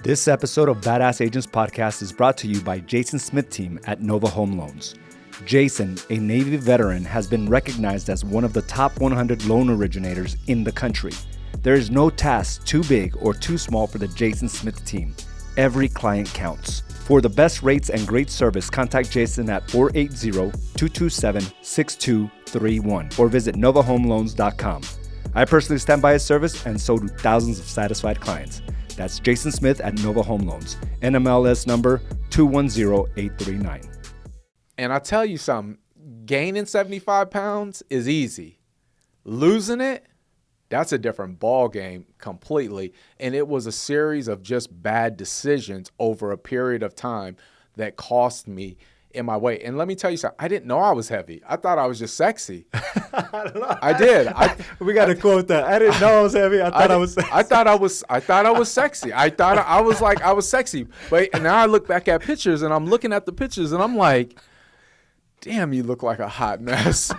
This episode of Badass Agents Podcast is brought to you by Jason Smith team at Nova Home Loans. Jason, a Navy veteran, has been recognized as one of the top 100 loan originators in the country. There is no task too big or too small for the Jason Smith team. Every client counts. For the best rates and great service, contact Jason at 480-227-6231 or visit novahomeloans.com. I personally stand by his service, and so do thousands of satisfied clients. That's Jason Smith at Nova Home Loans. NMLS number 210839. And I tell you something, gaining 75 pounds is easy. Losing it, that's a different ball game completely. And it was a series of just bad decisions over a period of time that cost me in my weight. And let me tell you something, I didn't know I was heavy. I thought I was just sexy. I don't know. I did. We got to quote that. I didn't know I was heavy. I thought I was sexy. I thought I was sexy. I thought I was like I was sexy. But now I look back at pictures and I'm looking at the pictures and I'm like, damn, you look like a hot mess.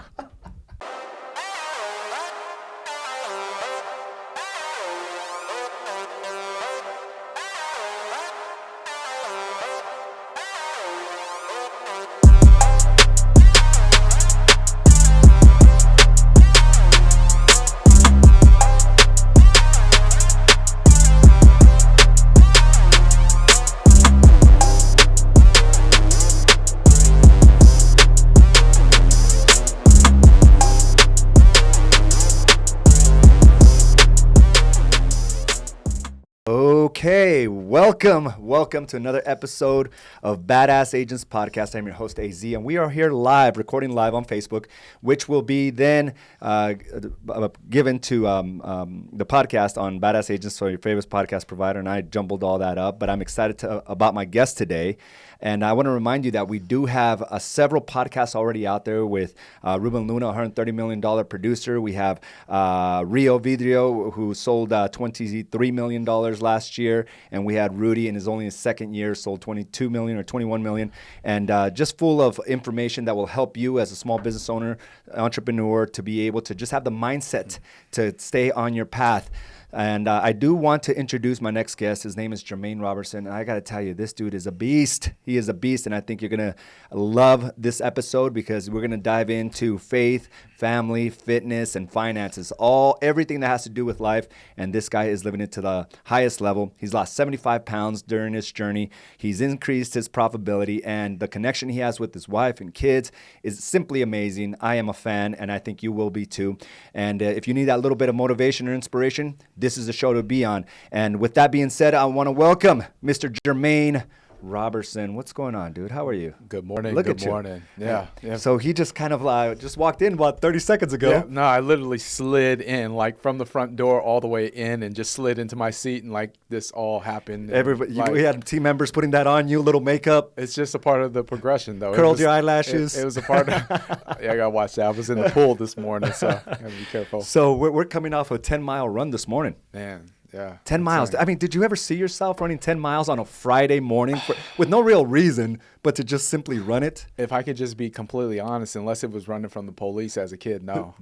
Okay, welcome to another episode of Badass Agents Podcast. I'm your host, AZ, and we are here recording live on Facebook, which will be then given to the podcast on Badass Agents, so your favorite podcast provider, and I jumbled all that up, but I'm excited about my guest today. And I want to remind you that we do have several podcasts already out there with Ruben Luna, $130 million producer. We have Rio Vidrio, who sold $23 million last year. And we had Rudy in only his second year, sold $22 million or $21 million. And just full of information that will help you as a small business owner, entrepreneur, to be able to just have the mindset to stay on your path. And I do want to introduce my next guest. His name is Jermaine Robertson. And I got to tell you, this dude is a beast. He is a beast. And I think you're going to love this episode because we're going to dive into faith, family, fitness, and finances. Everything that has to do with life. And this guy is living it to the highest level. He's lost 75 pounds during his journey. He's increased his profitability. And the connection he has with his wife and kids is simply amazing. I am a fan, and I think you will be too. And if you need that little bit of motivation or inspiration, this is the show to be on. And with that being said, I want to welcome Mr. Jermaine Robertson. What's going on, dude? How are you? Good morning. Good morning. Yeah. So he just kind of just walked in about 30 seconds ago. Yeah, no, I literally slid in, like from the front door all the way in, and just slid into my seat, and like this all happened. Everybody, like, we had team members putting that on you, little makeup. It's just a part of the progression, though. Curled your eyelashes. It was a part of. Yeah, I gotta watch that. I was in the pool this morning, so I gotta be careful. So we're coming off a 10-mile run this morning. Man. Yeah. 10 miles. I mean, did you ever see yourself running 10 miles on a Friday morning with no real reason, but to just simply run it? If I could just be completely honest, unless it was running from the police as a kid, no.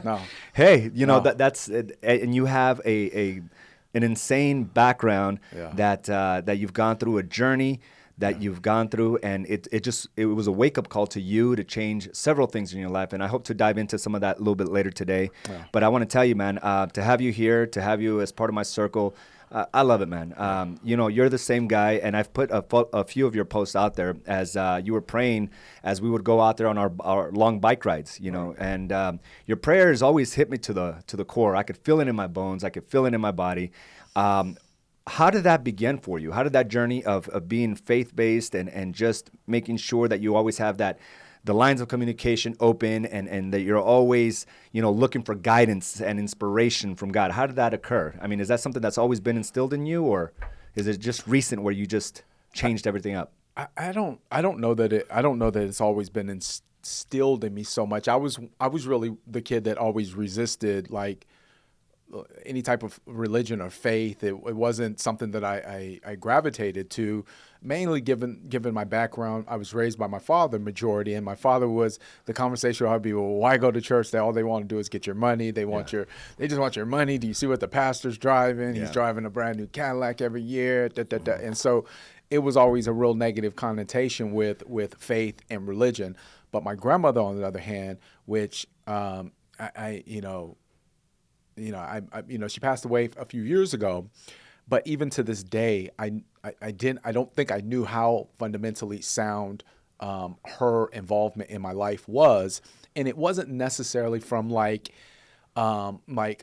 No. Hey, that's and you have an insane background that you've gone through a journey that you've gone through, and it was a wake-up call to you to change several things in your life, and I hope to dive into some of that a little bit later today. Yeah. But I want to tell you, man, to have you here, to have you as part of my circle, I love it, man. You're the same guy, and I've put a few of your posts out there as you were praying as we would go out there on our long bike rides, and your prayers always hit me to the core. I could feel it in my bones. I could feel it in my body. How did that begin for you? How did that journey of being faith-based and just making sure that you always have the lines of communication open and that you're always, looking for guidance and inspiration from God? How did that occur? I mean, is that something that's always been instilled in you, or is it just recent where you just changed everything up? I don't know that it's always been instilled in me so much. I was really the kid that always resisted, like, any type of religion or faith. It wasn't something that I gravitated to, mainly given my background. I was raised by my father majority, and my father was, the conversation would be, well, why go to church? All they want to do is get your money. They just want your money. Do you see what the pastor's driving? He's driving a brand new Cadillac every year. And so it was always a real negative connotation with faith and religion. But my grandmother, on the other hand, which she passed away a few years ago, but even to this day, I don't think I knew how fundamentally sound her involvement in my life was, and it wasn't necessarily from like let me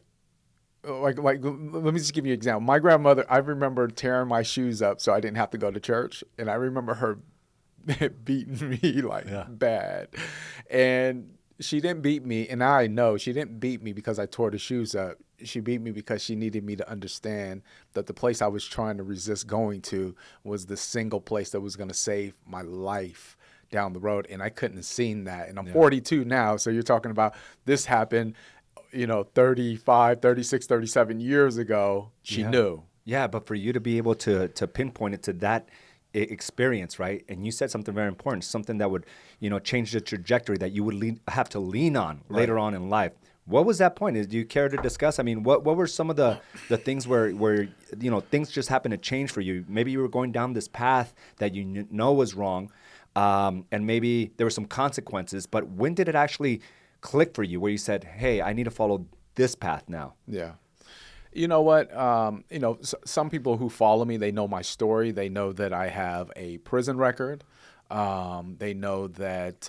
just give you an example. My grandmother, I remember tearing my shoes up so I didn't have to go to church, and I remember her beating me bad, and she didn't beat me, and I know she didn't beat me because I tore the shoes up. She beat me because she needed me to understand that the place I was trying to resist going to was the single place that was going to save my life down the road, and I couldn't have seen that. And I'm 42 now, so you're talking about this happened, 35, 36, 37 years ago. She knew. Yeah, but for you to be able to pinpoint it to that experience, right? And you said something very important, something that would, change the trajectory that you would have to lean on later on in life. What was that point? Do you care to discuss? I mean, what were some of the things where things just happened to change for you? Maybe you were going down this path that you know was wrong, and maybe there were some consequences, but when did it actually click for you where you said, hey, I need to follow this path now? Yeah. You know what? Some people who follow me, they know my story. They know that I have a prison record. They know that.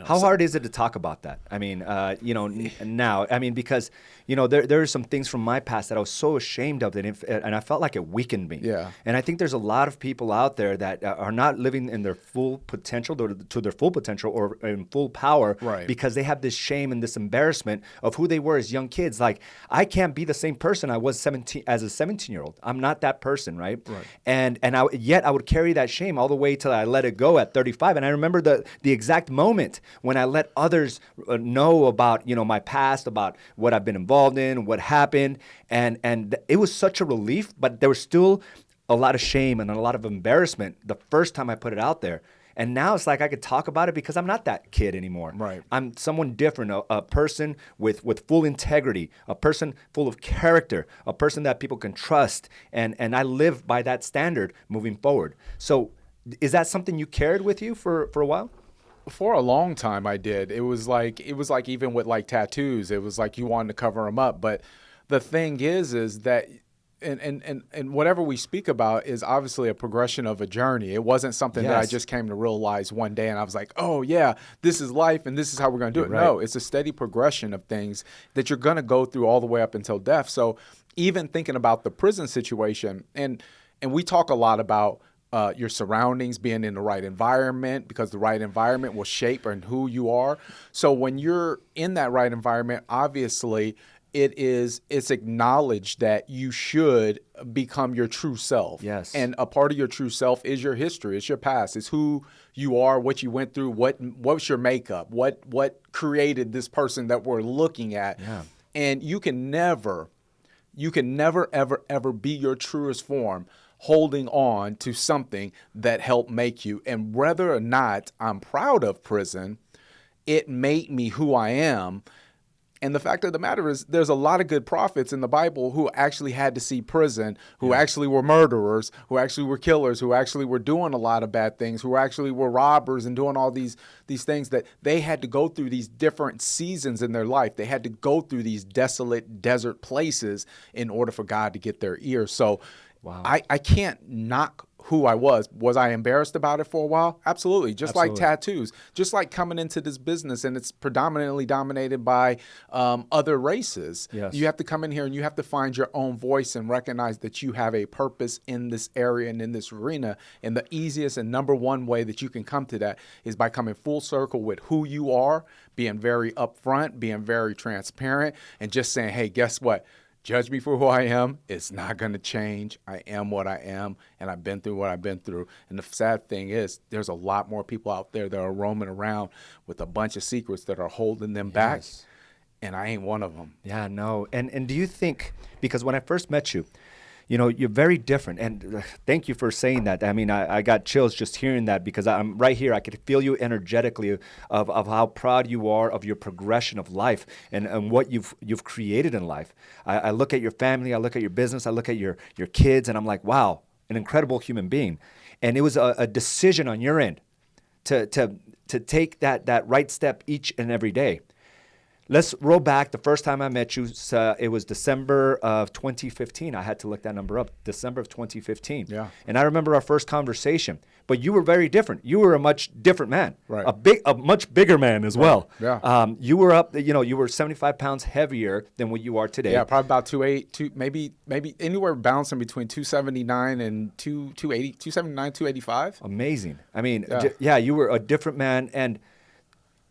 How hard is it to talk about that? I mean, now, because, there are some things from my past that I was so ashamed of, and I felt like it weakened me. Yeah. And I think there's a lot of people out there that are not living in their full potential, to their full potential or in full power, because they have this shame and this embarrassment of who they were as young kids. Like, I can't be the same person I was as a 17-year-old. I'm not that person, right? And I would carry that shame all the way till I let it go at 35. And I remember the exact moment when I let others know about, my past, about what I've been involved in, what happened. And it was such a relief, but there was still a lot of shame and a lot of embarrassment the first time I put it out there. And now it's like I could talk about it because I'm not that kid anymore. Right. I'm someone different, a person with full integrity, a person full of character, a person that people can trust. And I live by that standard moving forward. So is that something you carried with you for a while? For a long time, I did. It was like even with like tattoos, it was like you wanted to cover them up. But the thing is that, and whatever we speak about is obviously a progression of a journey. It wasn't something that I just came to realize one day and I was like, oh yeah, this is life and this is how we're going to do it. Right. No, it's a steady progression of things that you're going to go through all the way up until death. So even thinking about the prison situation, and we talk a lot about your surroundings, being in the right environment, because the right environment will shape and who you are. So when you're in that right environment, obviously it's acknowledged that you should become your true self. Yes. And a part of your true self is your history, it's your past, it's who you are, what you went through, what's your makeup, what created this person that we're looking at. Yeah. And you can never ever be your truest form holding on to something that helped make you. And whether or not I'm proud of prison, it made me who I am. And the fact of the matter is there's a lot of good prophets in the Bible who actually had to see prison, who actually were murderers, who actually were killers, who actually were doing a lot of bad things, who actually were robbers and doing all these things that they had to go through these different seasons in their life. They had to go through these desolate desert places in order for God to get their ear. So wow. I can't knock who I was. Was I embarrassed about it for a while? Absolutely. Just like tattoos, just like coming into this business and it's predominantly dominated by other races. Yes. You have to come in here and you have to find your own voice and recognize that you have a purpose in this area and in this arena. And the easiest and number one way that you can come to that is by coming full circle with who you are, being very upfront, being very transparent, and just saying, hey, guess what? Judge me for who I am. It's not going to change. I am what I am, and I've been through what I've been through. And the sad thing is there's a lot more people out there that are roaming around with a bunch of secrets that are holding them back. and I ain't one of them. Yeah, no. And do you think, because when I first met you, you know, you're very different. And thank you for saying that. I mean, I got chills just hearing that, because I'm right here. I could feel you energetically of how proud you are of your progression of life and what you've created in life. I look at your family, I look at your business, I look at your kids, and I'm like, wow, an incredible human being. And it was a decision on your end to take that right step each and every day. Let's roll back. The first time I met you, it was December of 2015. I had to look that number up. December of 2015. Yeah. And I remember our first conversation. But you were very different. You were a much different man. Right. A much bigger man as well. Yeah. You were up. You know, you were 75 pounds heavier than what you are today. Yeah, probably about 280, maybe anywhere bouncing between 279 and 280, 279, 285. Amazing. I mean, you were a different man. And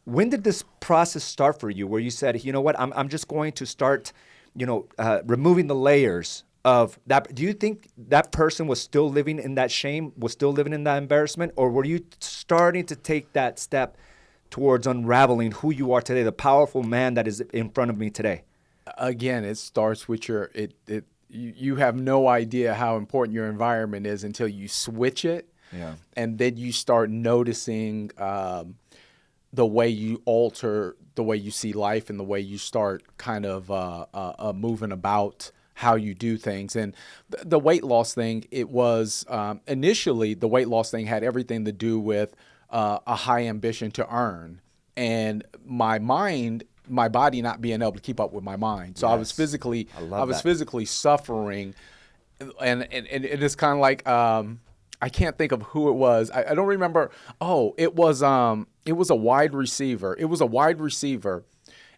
when did this process start for you, where you said, you know what, I'm just going to start, removing the layers of that? Do you think that person was still living in that shame, was still living in that embarrassment, or were you starting to take that step towards unraveling who you are today, the powerful man that is in front of me today? Again, it starts with you have no idea how important your environment is until you switch it. Yeah. And then you start noticing the way you alter the way you see life and the way you start kind of moving about how you do things. And the weight loss thing, it was initially the weight loss thing had everything to do with a high ambition to earn, and my body not being able to keep up with my mind. So Yes. I was physically suffering, and it is kind of like I can't think of who it was. I don't remember. Oh, it was a wide receiver. It was a wide receiver.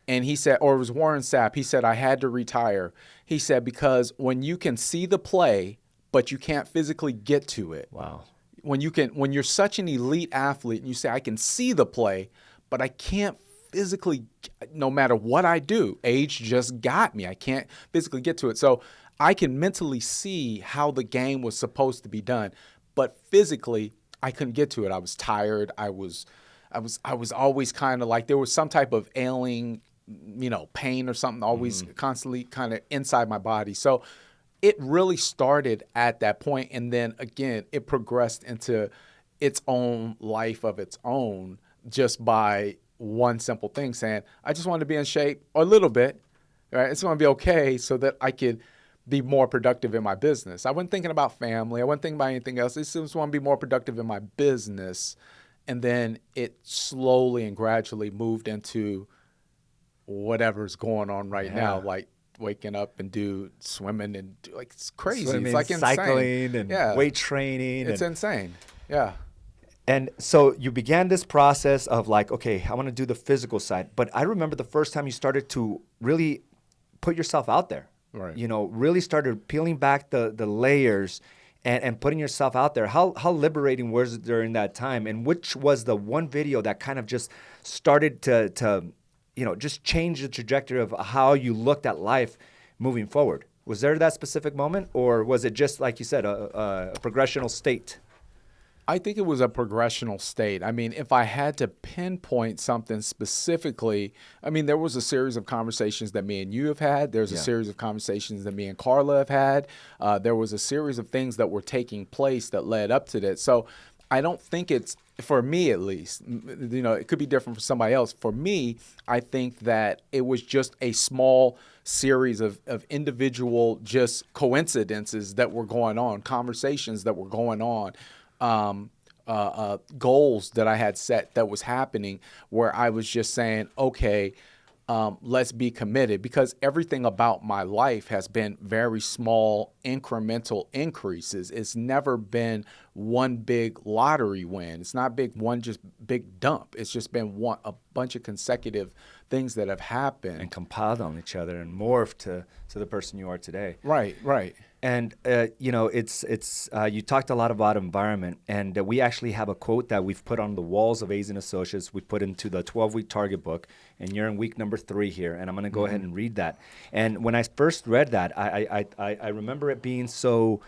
And he said, or it was Warren Sapp. He said, I had to retire. He said, because when you can see the play, but you can't physically get to it. Wow. When you're such an elite athlete and you say, I can see the play, but I can't physically, no matter what I do, age just got me. I can't physically get to it. So I can mentally see how the game was supposed to be done, but physically I couldn't get to it. I was tired. I was always kind of like there was some type of ailing, pain or something always constantly kind of inside my body. So it really started at that point, and then again, it progressed into its own life of its own just by one simple thing, saying, I just want to be in shape a little bit, right? I just want to be okay so that I could be more productive in my business. I wasn't thinking about family. I wasn't thinking about anything else. I just want to be more productive in my business. And then it slowly and gradually moved into whatever's going on right now, like waking up and do swimming and like it's crazy. Swimming, it's like insane. cycling and weight training. It's insane. Yeah. And so you began this process of like, okay, I want to do the physical side. But I remember the first time you started to really put yourself out there. Right. Really started peeling back the layers and putting yourself out there. How liberating was it during that time? And which was the one video that kind of just started to just change the trajectory of how you looked at life moving forward? Was there that specific moment, or was it just, like you said, a progressional state? I think it was a progressional state. I mean, if I had to pinpoint something specifically, I mean, there was a series of conversations that me and you have had. There's a series of conversations that me and Carla have had. There was a series of things that were taking place that led up to that. So I don't think it's, for me at least, it could be different for somebody else. For me, I think that it was just a small series of individual just coincidences that were going on, conversations that were going on. Goals that I had set that was happening where I was just saying, okay, let's be committed, because everything about my life has been very small incremental increases. It's never been one big lottery win. It's not one just big dump. It's just been a bunch of consecutive things that have happened and compiled on each other and morphed to the person you are today. Right. And, it's you talked a lot about environment, and we actually have a quote that we've put on the walls of A's and Associates. We put into the 12-week target book, and you're in week number 3 here, and I'm going to go ahead and read that. And when I first read that, I remember it being so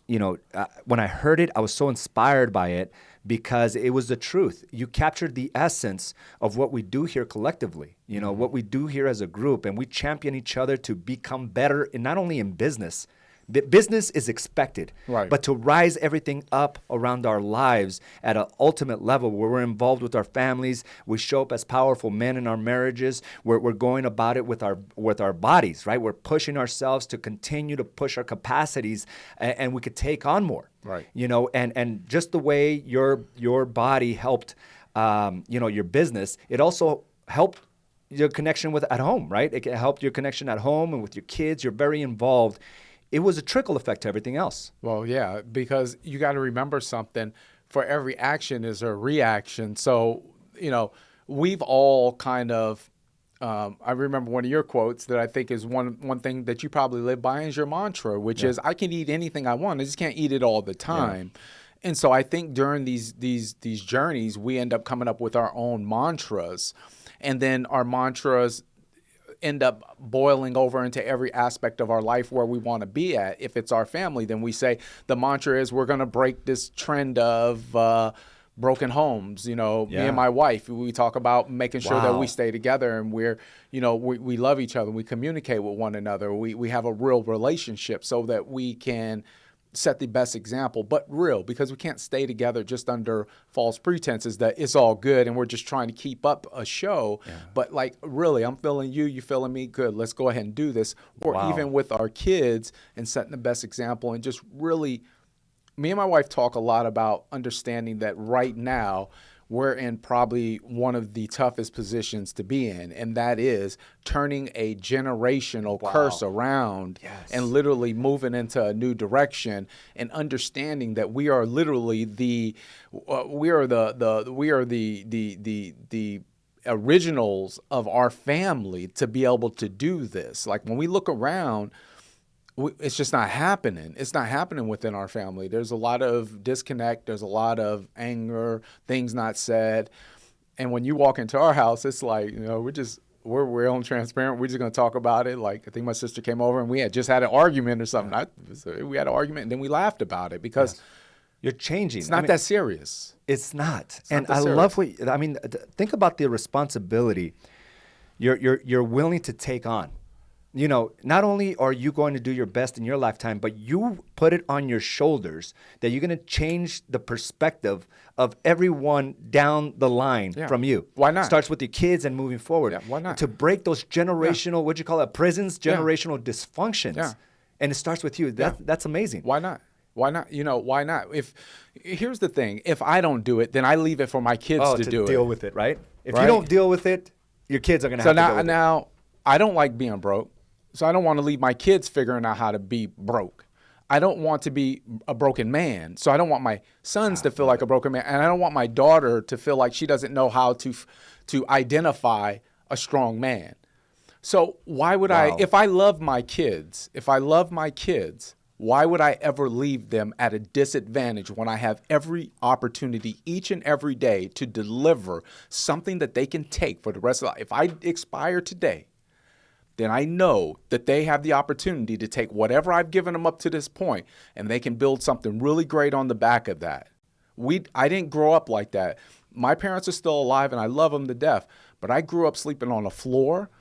when I heard it, I was so inspired by it because it was the truth. You captured the essence of what we do here collectively, what we do here as a group, and we champion each other to become better, and not only in business. Business is expected, right, but to rise everything up around our lives at an ultimate level where we're involved with our families, we show up as powerful men in our marriages, we're going about it with our bodies, right? We're pushing ourselves to continue to push our capacities, and we could take on more, right? And just the way your body helped, your business, it also helped your connection with at home, right? It helped your connection at home and with your kids. You're very involved. It was a trickle effect to everything else. Well, yeah, because you got to remember something. For every action is a reaction. So, we've all kind of, I remember one of your quotes that I think is one thing that you probably live by is your mantra, which is, I can eat anything I want. I just can't eat it all the time. Yeah. And so I think during these journeys, we end up coming up with our own mantras. And then our mantras end up boiling over into every aspect of our life where we want to be at. If it's our family, then we say the mantra is we're going to break this trend of broken homes. Me and my wife, we talk about making sure that we stay together and we're, we love each other. We communicate with one another. We have a real relationship so that we can set the best example, but real, because we can't stay together just under false pretenses that it's all good and we're just trying to keep up a show. Yeah. But like, really, I'm feeling you, you feeling me, good, let's go ahead and do this. Or even with our kids and setting the best example and just really, me and my wife talk a lot about understanding that right now we're in probably one of the toughest positions to be in, and that is turning a generational curse around and literally moving into a new direction and understanding that we are literally the originals of our family to be able to do this. Like when we look around, it's just not happening. It's not happening within our family. There's a lot of disconnect. There's a lot of anger, things not said. And when you walk into our house, it's like, we're real and transparent. We're just going to talk about it. Like, I think my sister came over and we had just had an argument or something. We had an argument and then we laughed about it because you're changing. It's not that serious. It's not. And I love think about the responsibility you're willing to take on. Not only are you going to do your best in your lifetime, but you put it on your shoulders that you're going to change the perspective of everyone down the line from you. Why not? Starts with your kids and moving forward. Yeah, why not? To break those generational, what'd you call it, prisons, generational dysfunctions. Yeah. And it starts with you. That's amazing. Why not? Why not? Why not? Here's the thing. If I don't do it, then I leave it for my kids to do it. To deal with it, right? If you don't deal with it, your kids are going to have to deal with it. So now, I don't like being broke. So I don't want to leave my kids figuring out how to be broke. I don't want to be a broken man. So I don't want my sons to feel like a broken man. And I don't want my daughter to feel like she doesn't know how to identify a strong man. So why would if I love my kids, why would I ever leave them at a disadvantage when I have every opportunity each and every day to deliver something that they can take for the rest of life? If I expire today, then I know that they have the opportunity to take whatever I've given them up to this point, and they can build something really great on the back of that. I didn't grow up like that. My parents are still alive, and I love them to death, but I grew up sleeping on a floor.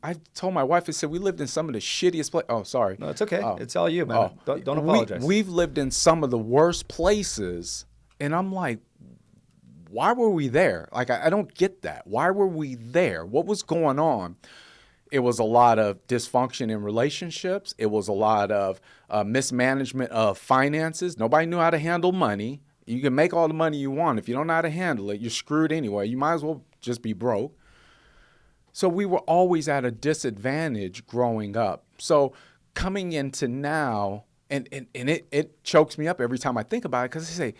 I told my wife, I said, we lived in some of the shittiest places. Oh, sorry. No, it's okay. It's all you, man. Don't apologize. We've lived in some of the worst places, and I'm like, why were we there? Like, I don't get that. Why were we there? What was going on? It was a lot of dysfunction in relationships. It was a lot of mismanagement of finances. Nobody knew how to handle money. You can make all the money you want. If you don't know how to handle it, you're screwed anyway. You might as well just be broke. So we were always at a disadvantage growing up. So coming into now, and it chokes me up every time I think about it because I say,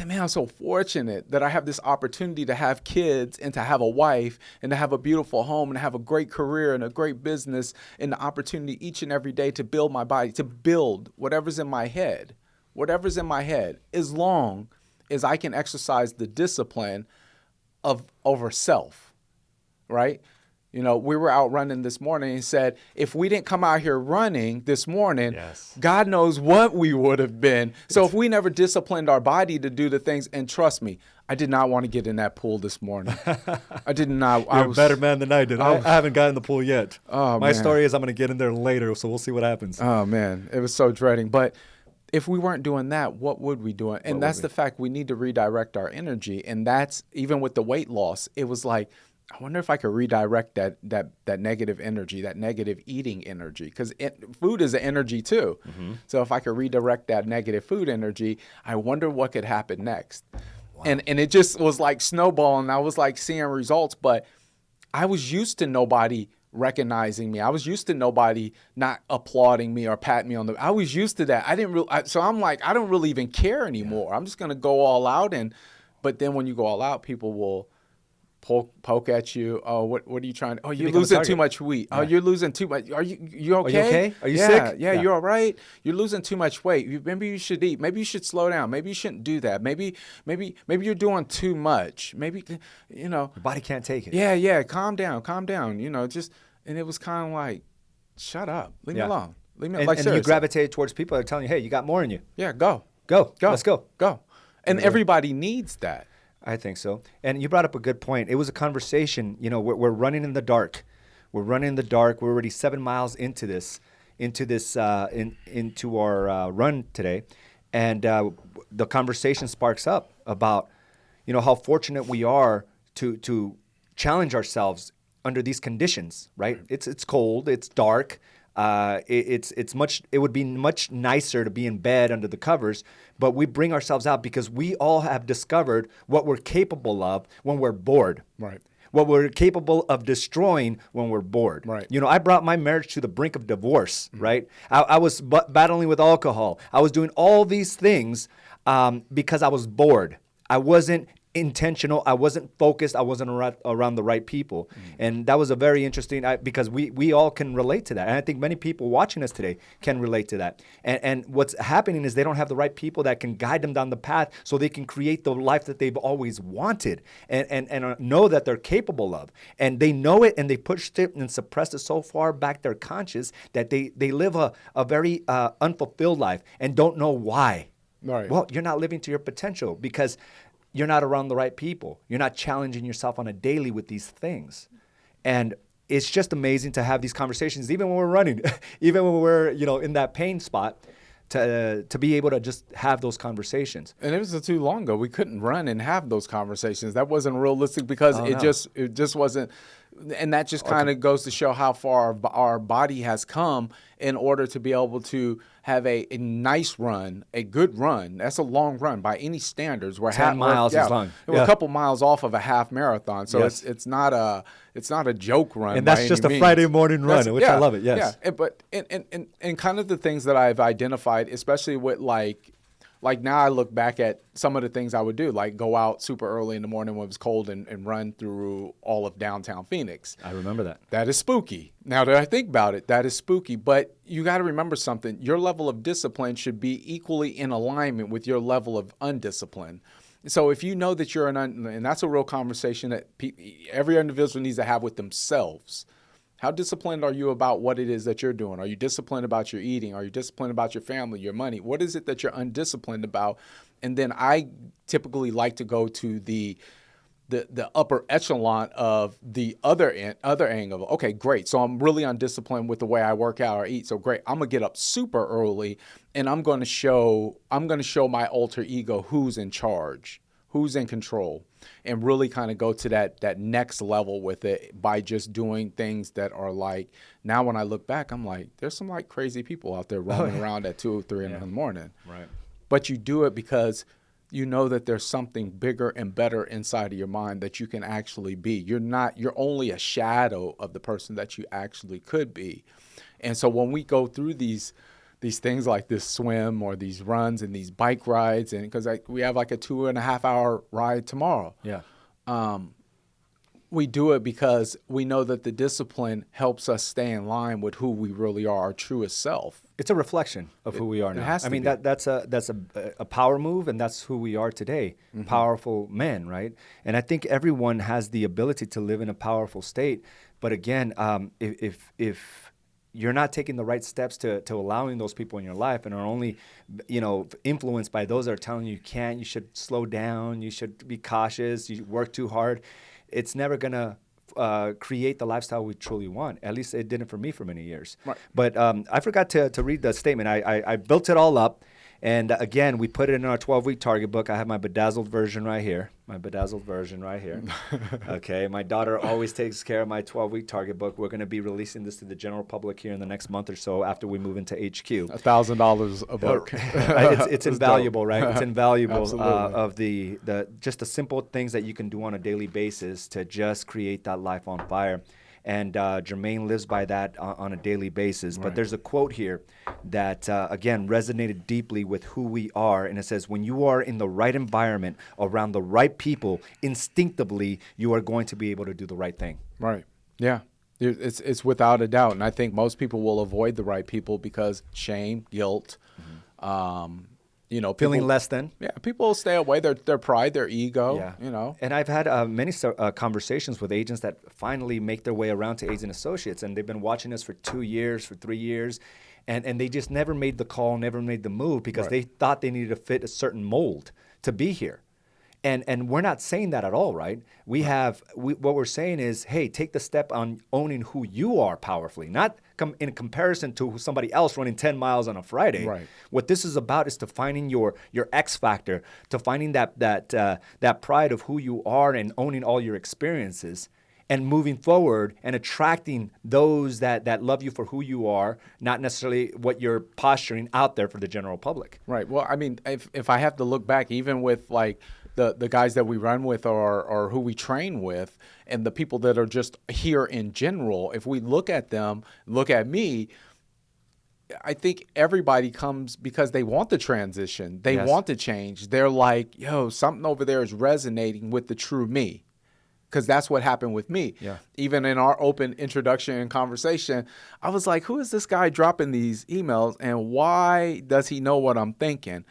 man, I'm so fortunate that I have this opportunity to have kids and to have a wife and to have a beautiful home and to have a great career and a great business and the opportunity each and every day to build my body, to build whatever's in my head, as long as I can exercise the discipline over self, right? You know, we were out running this morning and said, if we didn't come out here running this morning, God knows what we would have been. So if we never disciplined our body to do the things, and trust me, I did not want to get in that pool this morning. I did not. You're a better man than I did. I haven't gotten in the pool yet. My story is I'm going to get in there later, so we'll see what happens. Oh, man. It was so dreading. But if we weren't doing that, what would we do? And that's the fact. We need to redirect our energy. And that's, even with the weight loss, it was like, I wonder if I could redirect that negative energy, that negative eating energy, because food is an energy too. So if I could redirect that negative food energy, I wonder what could happen next. Wow. And it just was like snowballing. I was like seeing results, but I was used to nobody recognizing me. I was used to nobody not applauding me or patting me on the. I was used to that. I didn't really. So I'm like, I don't really even care anymore. I'm just gonna go all out. But then when you go all out, people will poke at you. Oh, what are you trying to? Oh, you're losing too much weight. Oh, you're losing too much. Are you okay? Are you okay? Are you sick? Yeah, you're all right. You're losing too much weight. Maybe you should eat. Maybe you should slow down. Maybe you shouldn't do that. Maybe you're doing too much. Maybe, you know. Your body can't take it. Yeah. Calm down. You know, and it was kind of like, shut up. Leave me alone. Leave me alone. And you gravitate towards people that are telling you, hey, you got more in you. Yeah, go. Let's go. And everybody needs that. I think so. And you brought up a good point. It was a conversation. You know, we're running in the dark. We're already 7 miles into our run today, and the conversation sparks up about, you know, how fortunate we are to challenge ourselves under these conditions. Right? It's cold. It's dark. It would be much nicer to be in bed under the covers, but we bring ourselves out because we all have discovered what we're capable of when we're bored. Right. What we're capable of destroying when we're bored. Right. You know, I brought my marriage to the brink of divorce, right? I was battling with alcohol. I was doing all these things because I was bored. I wasn't intentional. I wasn't focused. I wasn't around the right people. And that was a very interesting, because we all can relate to that. And I think many people watching us today can relate to that. And what's happening is they don't have the right people that can guide them down the path so they can create the life that they've always wanted and know that they're capable of. And they know it, and they pushed it and suppressed it so far back their conscious that they live a very unfulfilled life and don't know why. Right. Well, you're not living to your potential because you're not around the right people. You're not challenging yourself on a daily with these things. And it's just amazing to have these conversations, even when we're running, even when we're, you know, in that pain spot, to be able to just have those conversations. And it was too long ago. We couldn't run and have those conversations. That wasn't realistic because it just wasn't. And that just kind of goes to show how far our body has come in order to be able to have a nice run, a good run. That's a long run by any standards. We're 10 miles is long. We're a couple miles off of a half marathon, so it's not a joke run. And that's just a Friday morning run, which I love it. Yes. Yeah. But and kind of the things that I've identified, especially with like now I look back at some of the things I would do, like go out super early in the morning when it was cold and run through all of downtown Phoenix. I remember that. That is spooky. Now that I think about it, that is spooky. But you got to remember something. Your level of discipline should be equally in alignment with your level of undiscipline. So if you know that you're and that's a real conversation that every individual needs to have with themselves. How disciplined are you about what it is that you're doing? Are you disciplined about your eating? Are you disciplined about your family, your money? What is it that you're undisciplined about? And then I typically like to go to the upper echelon of the other angle. Okay, great. So I'm really undisciplined with the way I work out or eat. So great. I'm gonna get up super early, and I'm gonna show my alter ego who's in charge, who's in control, and really kind of go to that next level with it by just doing things that are like, now when I look back, I'm like, there's some like crazy people out there roaming around at 2 or 3 in the morning. Right. But you do it because you know that there's something bigger and better inside of your mind that you can actually be. You're only a shadow of the person that you actually could be. And so when we go through these things like this swim or these runs and these bike rides, and because we have like a 2.5 hour ride tomorrow. Yeah. We do it because we know that the discipline helps us stay in line with who we really are, our truest self. It's a reflection of who we are now. It has to I mean, be. that's a power move, and that's who we are today. Powerful men, right? And I think everyone has the ability to live in a powerful state. But again, if you're not taking the right steps to allowing those people in your life and are only, influenced by those that are telling you can't, you should slow down, you should be cautious, you work too hard, it's never going to create the lifestyle we truly want. At least it didn't for me for many years. Right. But I forgot to read the statement. I built it all up. And again, we put it in our 12-week target book. I have my bedazzled version right here. Okay. My daughter always takes care of my 12-week target book. We're going to be releasing this to the general public here in the next month or so after we move into HQ. $1,000 a book. It's invaluable, right? It's invaluable of the just the simple things that you can do on a daily basis to just create that life on fire. And Jermaine lives by that on a daily basis. But there's a quote here that, again, resonated deeply with who we are. And it says, when you are in the right environment, around the right people, instinctively, you are going to be able to do the right thing. Right. Yeah. It's without a doubt. And I think most people will avoid the right people because shame, guilt, Feeling less than. Yeah, people stay away. Their pride, their ego. Yeah. And I've had many conversations with agents that finally make their way around to Aids and Associates, and they've been watching us for 2 years, for 3 years, and they just never made the call, never made the move because they thought they needed to fit a certain mold to be here. And we're not saying that at all, right? What we're saying is, hey, take the step on owning who you are powerfully, not in comparison to somebody else running 10 miles on a Friday. Right. What this is about is to finding your X factor, to finding that pride of who you are and owning all your experiences and moving forward and attracting those that love you for who you are, not necessarily what you're posturing out there for the general public. Right. Well, I mean, if I have to look back, even with like the guys that we run with or who we train with and the people that are just here in general, if we look at them, look at me, I think everybody comes because they want the transition. They want to change. They're like, yo, something over there is resonating with the true me. Because that's what happened with me. Yeah. Even in our open introduction and conversation, I was like, who is this guy dropping these emails and why does he know what I'm thinking?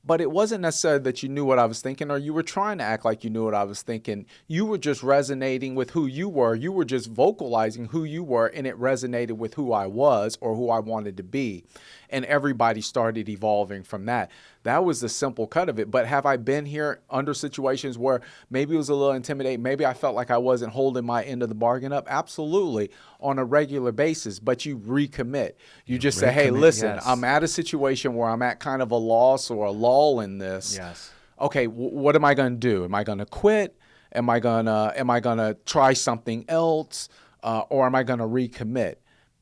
But it wasn't necessarily that you knew what I was thinking or you were trying to act like you knew what I was thinking. You were just resonating with who you were. You were just vocalizing who you were, and it resonated with who I was or who I wanted to be. And everybody started evolving from that. That was the simple cut of it. But have I been here under situations where maybe it was a little intimidating? Maybe I felt like I wasn't holding my end of the bargain up? Absolutely, on a regular basis. But you recommit. You just say, hey, listen, I'm at a situation where I'm at kind of a loss or a lull in this. Yes. Okay, what am I going to do? Am I going to quit? Am I gonna try something else? Or am I going to recommit?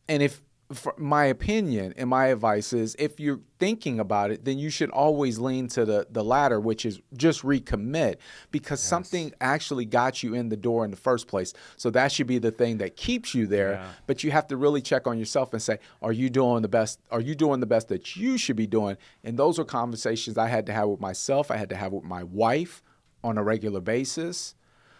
And if, for my opinion and my advice is, if you're thinking about it, then you should always lean to the latter, which is just recommit, because something actually got you in the door in the first place. So that should be the thing that keeps you there. Yeah. But you have to really check on yourself and say, are you doing the best? Are you doing the best that you should be doing? And those are conversations I had to have with myself. I had to have with my wife on a regular basis.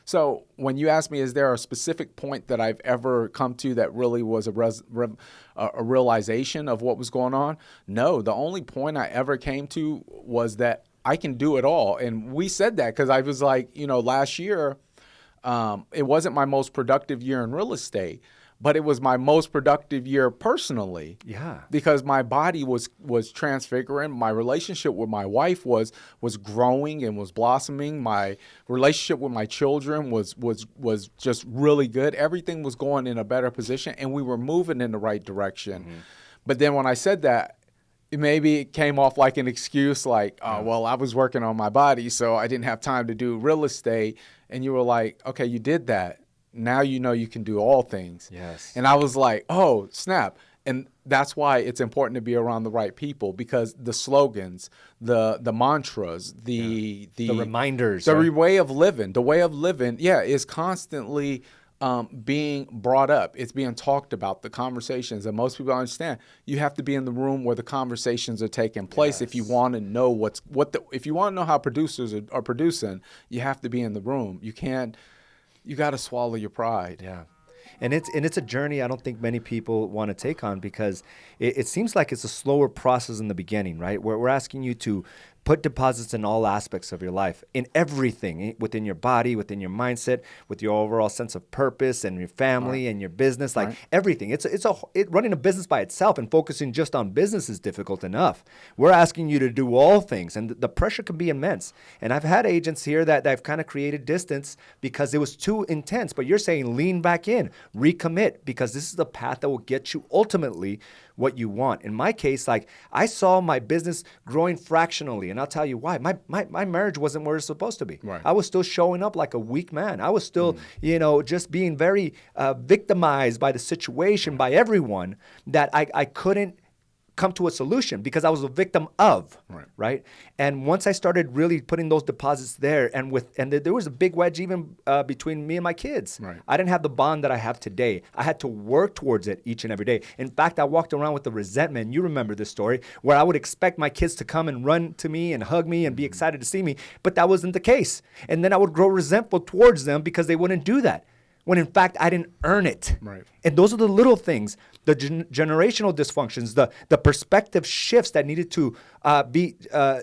So when you ask me, is there a specific point that I've ever come to that really was a realization of what was going on? No, the only point I ever came to was that I can do it all. And we said that because I was like, last year, it wasn't my most productive year in real estate, but it was my most productive year personally. Yeah. Because my body was transfiguring. My relationship with my wife was growing and was blossoming. My relationship with my children was just really good. Everything was going in a better position, and we were moving in the right direction. Mm-hmm. But then when I said that, maybe it came off like an excuse, like, oh, well, I was working on my body, so I didn't have time to do real estate. And you were like, okay, you did that. Now you know you can do all things. Yes. And I was like, oh, snap. And that's why it's important to be around the right people, because the slogans, the mantras, the reminders, the way of living, is constantly being brought up. It's being talked about, the conversations. And most people understand you have to be in the room where the conversations are taking place. If you want to know if you want to know how producers are producing, you have to be in the room. You can't you got to swallow your pride. Yeah. And it's a journey I don't think many people want to take on, because it seems like it's a slower process in the beginning, right? Where we're asking you to put deposits in all aspects of your life, in everything, within your body, within your mindset, with your overall sense of purpose and your family and your business, like everything. Running a business by itself and focusing just on business is difficult enough. We're asking you to do all things, and the pressure can be immense. And I've had agents here that I've kind of created distance because it was too intense. But you're saying lean back in, recommit, because this is the path that will get you ultimately what you want. In my case, like, I saw my business growing fractionally, and I'll tell you why. My marriage wasn't where it's supposed to be. Right. I was still showing up like a weak man. I was still, just being very victimized by the situation, by everyone, that I couldn't come to a solution because I was a victim of, right? And once I started really putting those deposits there, and there was a big wedge even between me and my kids. Right. I didn't have the bond that I have today. I had to work towards it each and every day. In fact, I walked around with the resentment. You remember this story, where I would expect my kids to come and run to me and hug me and be excited to see me, but that wasn't the case. And then I would grow resentful towards them because they wouldn't do that, when in fact I didn't earn it. Right. And those are the little things, the generational dysfunctions, the perspective shifts that needed to be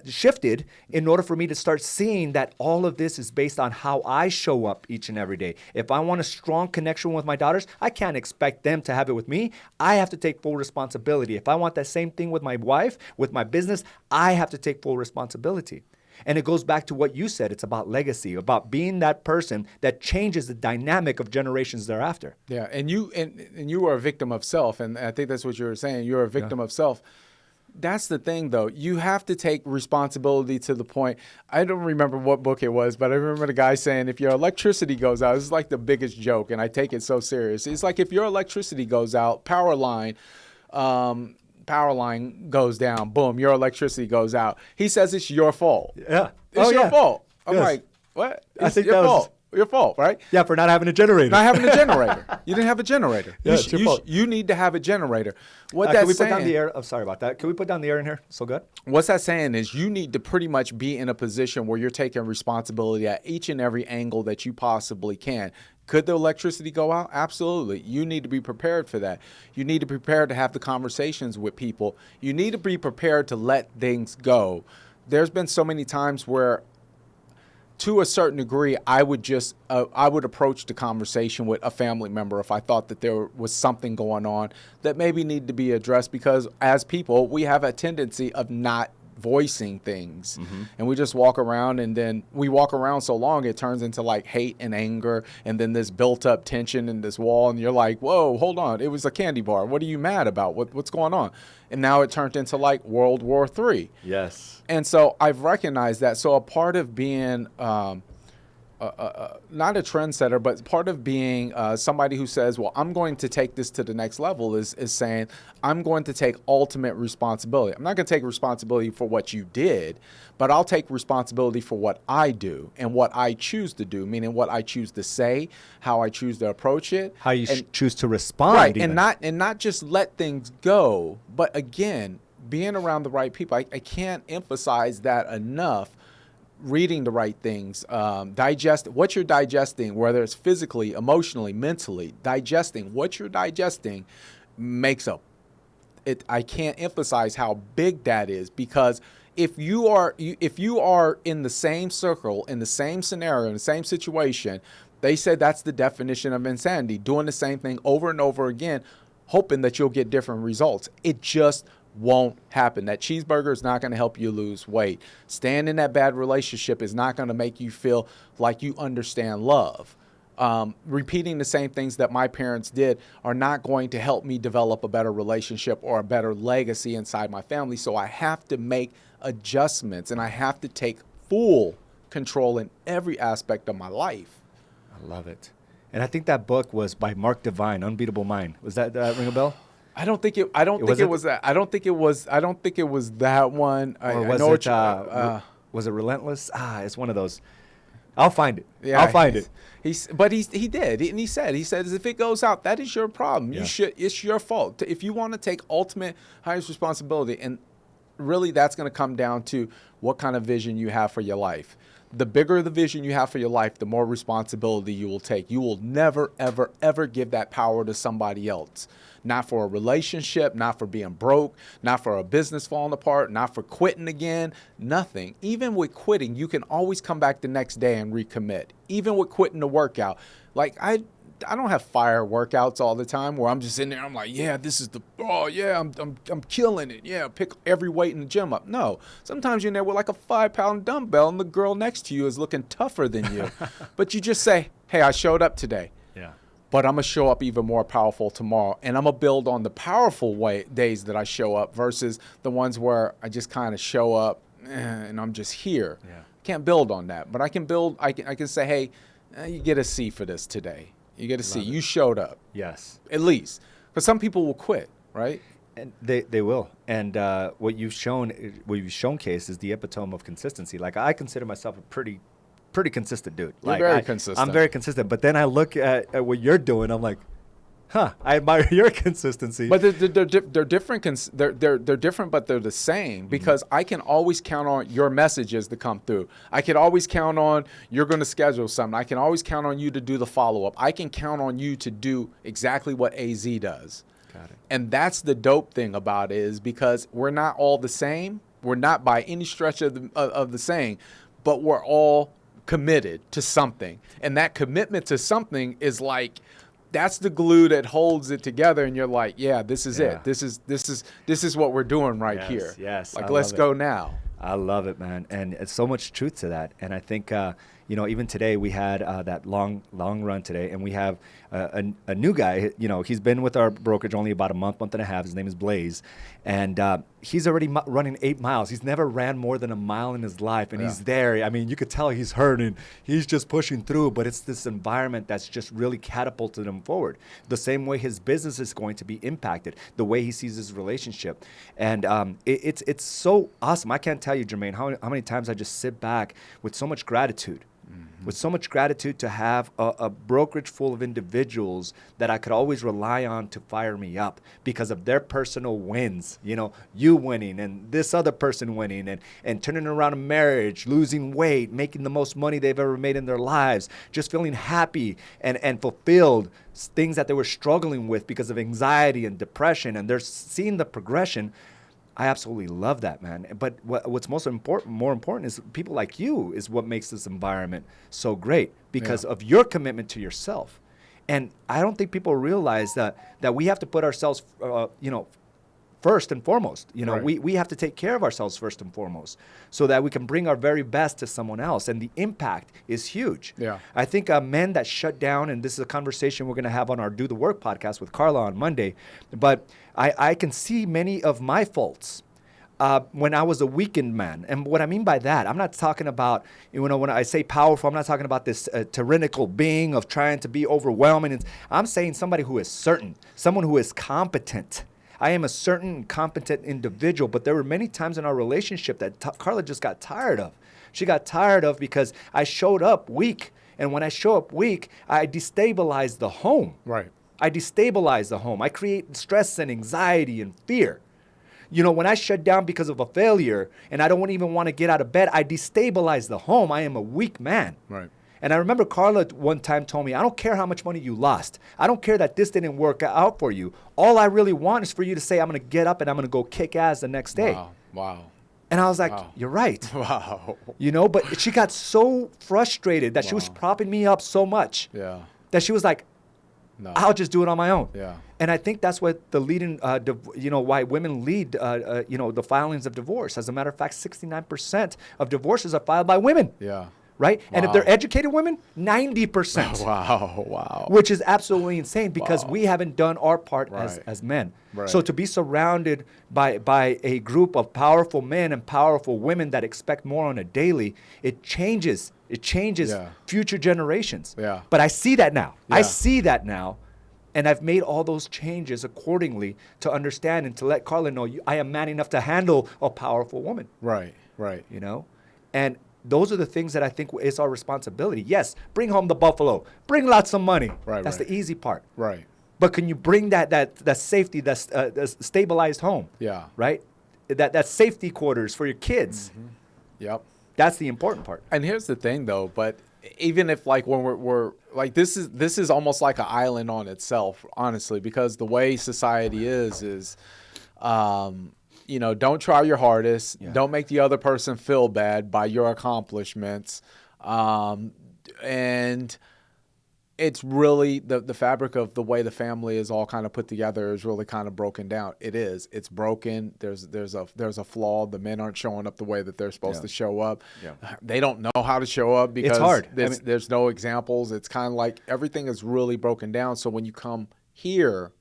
shifted in order for me to start seeing that all of this is based on how I show up each and every day. If I want a strong connection with my daughters, I can't expect them to have it with me. I have to take full responsibility. If I want that same thing with my wife, with my business, I have to take full responsibility. And it goes back to what you said. It's about legacy, about being that person that changes the dynamic of generations thereafter. Yeah, and you are a victim of self, and I think that's what you were saying. You're a victim of self. That's the thing, though. You have to take responsibility to the point. I don't remember what book it was, but I remember the guy saying, if your electricity goes out, this is like the biggest joke, and I take it so serious. It's like if your electricity goes out, power line goes down, boom, your electricity goes out. He says it's your fault. Yeah. It's your fault. I'm like, what? I think your fault. Your fault, right? Yeah, for not having a generator. Not having a generator. You didn't have a generator. Yeah, it's your fault. You need to have a generator. What can we that's put down saying, the air? Oh, sorry about that. Can we put down the air in here? So good. what's that saying is you need to pretty much be in a position where you're taking responsibility at each and every angle that you possibly can. Could the electricity go out? Absolutely. You need to be prepared for that. You need to be prepared to have the conversations with people. You need to be prepared to let things go. There's been so many times where, to a certain degree, I would approach the conversation with a family member if I thought that there was something going on that maybe needed to be addressed, because as people, we have a tendency of not voicing things. And we just walk around, and then we walk around so long it turns into like hate and anger, and then this built up tension in this wall, and you're like, whoa, hold on, it was a candy bar, what are you mad about, what's going on? And now it turned into like World War III. Yes. And so I've recognized that. So a part of being not a trendsetter, but part of being somebody who says, well, I'm going to take this to the next level is saying, I'm going to take ultimate responsibility. I'm not going to take responsibility for what you did, but I'll take responsibility for what I do and what I choose to do, meaning what I choose to say, how I choose to approach it. How you choose to respond. Right, even. and not just let things go, but again, being around the right people. I can't emphasize that enough. Reading the right things, digest what you're digesting, whether it's physically, emotionally, mentally, digesting what you're digesting makes it. I can't emphasize how big that is, because if you are in the same circle, in the same scenario, in the same situation, they said that's the definition of insanity, doing the same thing over and over again, hoping that you'll get different results. It just won't happen. That cheeseburger is not going to help you lose weight. Staying in that bad relationship is not going to make you feel like you understand love. Repeating the same things that my parents did are not going to help me develop a better relationship or a better legacy inside my family. So I have to make adjustments, and I have to take full control in every aspect of my life. I love it. And I think that book was by Mark Divine, Unbeatable Mind. Was that ring a bell? I don't think it was that. I don't think it was that one. Was it Relentless? It's one of those. I'll find it. Yeah, I'll find it. He did, and he said if it goes out, that is your problem. Yeah. It's your fault. If you want to take ultimate highest responsibility, and really that's going to come down to what kind of vision you have for your life. the bigger the vision you have for your life, the more responsibility you will take. You will never, ever, ever give that power to somebody else. Not for a relationship, not for being broke, not for a business falling apart, not for quitting again, nothing. Even with quitting, you can always come back the next day and recommit. Even with quitting the workout. Like I don't have fire workouts all the time where I'm just in there, I'm like, yeah, this is I'm killing it. Yeah, pick every weight in the gym up. No, sometimes you're in there with like a 5-pound dumbbell and the girl next to you is looking tougher than you. But you just say, hey, I showed up today. Yeah. But I'm going to show up even more powerful tomorrow. And I'm going to build on the powerful days that I show up versus the ones where I just kind of show up and I'm just here. Yeah. Can't build on that. But I can say, hey, you get a C for this today. You get a C. You showed up. Yes. At least. Because some people will quit, right? And they will. And what you've showcased is the epitome of consistency. Like, I consider myself a pretty consistent dude. You're very consistent. I'm very consistent. But then I look at what you're doing. I'm like, I admire your consistency. But they're different. They're different, but they're the same. Because I can always count on your messages to come through. I can always count on you're going to schedule something. I can always count on you to do the follow-up. I can count on you to do exactly what AZ does. Got it. And that's the dope thing about it, is because we're not all the same. We're not by any stretch of the same, but we're all committed to something. And that commitment to something is like, that's the glue that holds it together. And you're like, yeah, this is it. This is what we're doing right here. Yes. Like, let's go now. I love it, man. And it's so much truth to that. And I think, even today we had that long run today, and we have a new guy. He's been with our brokerage only about a month and a half. His name is Blaze. And he's already running 8 miles. He's never ran more than a mile in his life. And he's there. I mean, you could tell he's hurting. He's just pushing through. But it's this environment that's just really catapulted him forward. The same way his business is going to be impacted, the way he sees his relationship. And it's so awesome. I can't tell you, Jermaine, how many times I just sit back with so much gratitude. With so much gratitude to have a brokerage full of individuals that I could always rely on to fire me up because of their personal wins. You winning and this other person winning and turning around a marriage, losing weight, making the most money they've ever made in their lives, just feeling happy and fulfilled, things that they were struggling with because of anxiety and depression, and they're seeing the progression. I absolutely love that, man. But what's more important is people like you is what makes this environment so great because of your commitment to yourself. And I don't think people realize that we have to put ourselves, first and foremost. We have to take care of ourselves first and foremost so that we can bring our very best to someone else. And the impact is huge. Yeah. I think men that shut down, and this is a conversation we're going to have on our Do the Work podcast with Carla on Monday, but I can see many of my faults when I was a weakened man. And what I mean by that, I'm not talking about, when I say powerful, I'm not talking about this tyrannical being of trying to be overwhelming. I'm saying somebody who is certain, someone who is competent. I am a certain competent individual, but there were many times in our relationship that Carla just got tired of. She got tired of because I showed up weak. And when I show up weak, I destabilize the home. Right. I destabilize the home. I create stress and anxiety and fear. When I shut down because of a failure and I don't even want to get out of bed, I destabilize the home. I am a weak man. Right. And I remember Carla one time told me, I don't care how much money you lost. I don't care that this didn't work out for you. All I really want is for you to say, I'm going to get up and I'm going to go kick ass the next day. Wow. And I was like, you're right. Wow. But she got so frustrated that she was propping me up so much that she was like, I'll just do it on my own. Yeah. And I think that's what the leading, why women lead, the filings of divorce. As a matter of fact, 69% of divorces are filed by women. Yeah. Right? Wow. And if they're educated women, 90%. Wow. Which is absolutely insane because we haven't done our part as men. Right. So to be surrounded by a group of powerful men and powerful women that expect more on a daily, it changes future generations. Yeah. But I see that now. Yeah. I see that now. And I've made all those changes accordingly to understand and to let Carla know I am man enough to handle a powerful woman. Right. And those are the things that I think is our responsibility. Yes, bring home the buffalo. Bring lots of money. That's the easy part. Right. But can you bring that safety, that stabilized home? Yeah. Right? That safety quarters for your kids. Mm-hmm. Yep. That's the important part. And here's the thing, though. But even if like when we're like this is almost like an island on itself, honestly, because the way society is don't try your hardest. Yeah. Don't make the other person feel bad by your accomplishments. And it's really the fabric of the way the family is all kind of put together is really kind of broken down. It is. It's broken. There's a flaw. The men aren't showing up the way that they're supposed to show up. Yeah. They don't know how to show up because it's hard. There's no examples. It's kind of like everything is really broken down. So when you come here,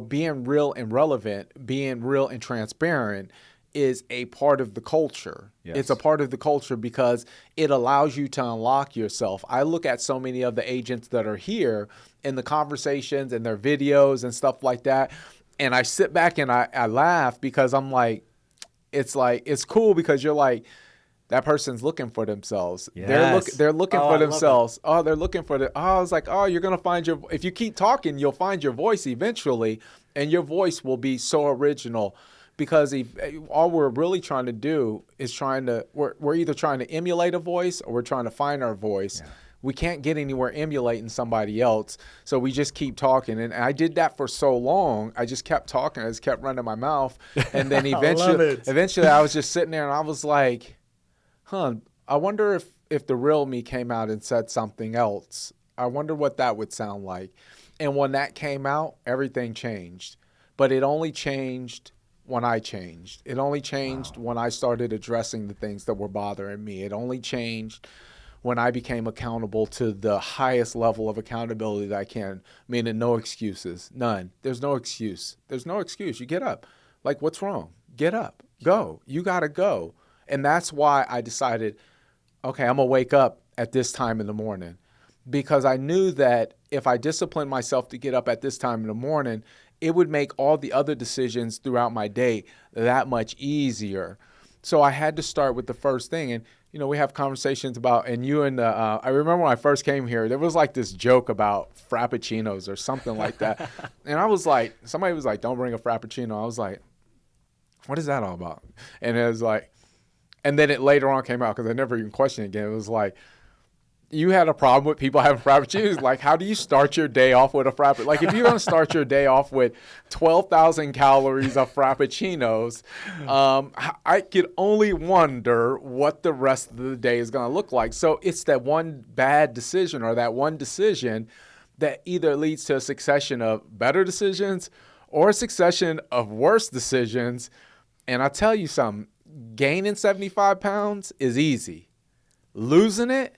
being real and relevant, being real and transparent is a part of the culture. Yes. It's a part of the culture because it allows you to unlock yourself. I look at so many of the agents that are here in the conversations and their videos and stuff like that, and I sit back and I laugh because I'm like, it's cool because you're like, that person's looking for themselves. Yes. They're looking for themselves. Oh, they're looking for I was like, you're going to find if you keep talking, you'll find your voice eventually, and your voice will be so original. Because all we're really trying to do is we're either trying to emulate a voice or we're trying to find our voice. Yeah. We can't get anywhere emulating somebody else, so we just keep talking. And I did that for so long. I just kept talking. I just kept running my mouth. And then eventually I was just sitting there and I was like, I wonder if the real me came out and said something else. I wonder what that would sound like. And when that came out, everything changed. But it only changed when I changed. It only changed when I started addressing the things that were bothering me. It only changed when I became accountable to the highest level of accountability that I can, meaning no excuses, none. There's no excuse. There's no excuse. You get up. Like, what's wrong? Get up. Go. You got to go. And that's why I decided, okay, I'm going to wake up at this time in the morning, because I knew that if I disciplined myself to get up at this time in the morning, it would make all the other decisions throughout my day that much easier. So I had to start with the first thing. And, we have conversations about, and I remember when I first came here, there was like this joke about Frappuccinos or something like that. And I was like, somebody was like, don't bring a Frappuccino. I was like, what is that all about? And it was like, and then it later on came out because I never even questioned it again. It was like, you had a problem with people having Frappuccinos. Like, how do you start your day off with a Frappuccino? Like, if you're going to start your day off with 12,000 calories of Frappuccinos, I could only wonder what the rest of the day is going to look like. So it's that one bad decision or that one decision that either leads to a succession of better decisions or a succession of worse decisions. And I'll tell you something, gaining 75 pounds is easy. Losing it,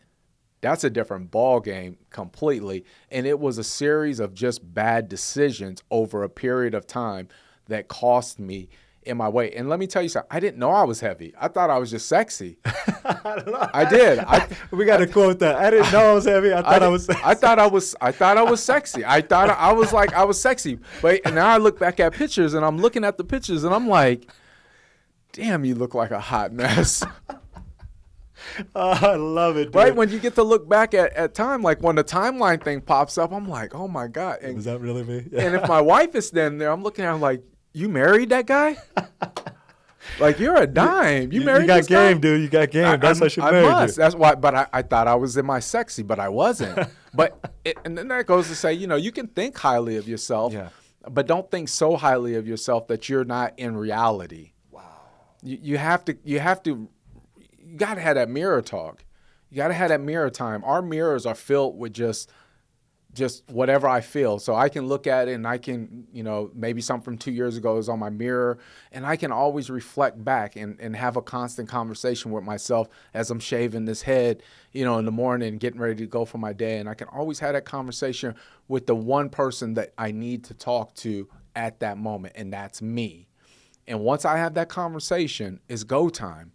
that's a different ball game completely. And it was a series of just bad decisions over a period of time that cost me in my weight. And let me tell you something, I didn't know I was heavy. I thought I was just sexy. I don't know. I did. We got to quote that. I didn't know I was heavy. I thought I was sexy. I thought I was sexy. I thought I was like, I was sexy. But now I look back at pictures and I'm looking at the pictures and I'm like, damn, you look like a hot mess. I love it, dude. Right? When you get to look back at time, like when the timeline thing pops up, I'm like, oh my God. And, was that really me? And if my wife is standing there, I'm looking at her like, you married that guy? Like, you're a dime. You married this guy? You got game, dude. You got game. That's why she married you. That's why. But I thought I was in my sexy, but I wasn't. And then that goes to say, you can think highly of yourself, but don't think so highly of yourself that you're not in reality. Wow. You got to have that mirror talk. You got to have that mirror time. Our mirrors are filled with just whatever I feel. So I can look at it and I can, maybe something from 2 years ago is on my mirror, and I can always reflect back and have a constant conversation with myself as I'm shaving this head, in the morning, getting ready to go for my day. And I can always have that conversation with the one person that I need to talk to at that moment, and that's me. And once I have that conversation, it's go time.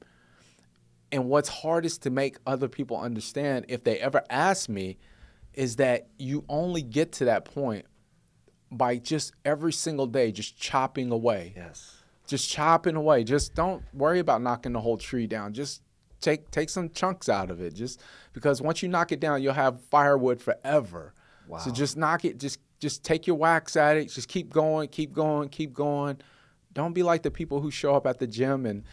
And what's hardest to make other people understand, if they ever ask me, is that you only get to that point by just every single day just chopping away. Yes. Just chopping away. Just don't worry about knocking the whole tree down. Just take some chunks out of it. Just because once you knock it down, you'll have firewood forever. Wow. So just knock it. Just take your whacks at it. Just keep going, keep going, keep going. Don't be like the people who show up at the gym and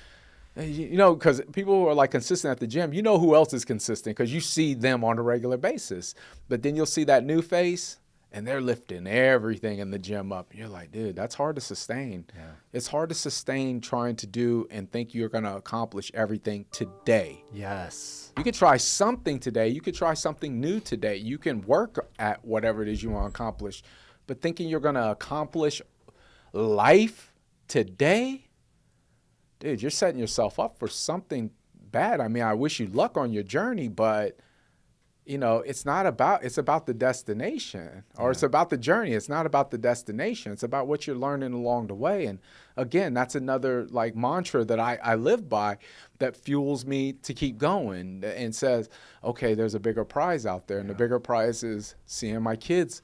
You know, because people who are like consistent at the gym, you know who else is consistent because you see them on a regular basis. But then you'll see that new face and they're lifting everything in the gym up. You're like, dude, that's hard to sustain. Yeah. It's hard to sustain trying to do and think you're going to accomplish everything today. Yes. You could try something today. You could try something new today. You can work at whatever it is you want to accomplish. But thinking you're going to accomplish life today, dude, you're setting yourself up for something bad. I mean, I wish you luck on your journey, but, you know, it's about the destination, or it's about the journey. It's not about the destination. It's about what you're learning along the way. And again, that's another like mantra that I live by that fuels me to keep going and says, okay, there's a bigger prize out there. And the bigger prize is seeing my kids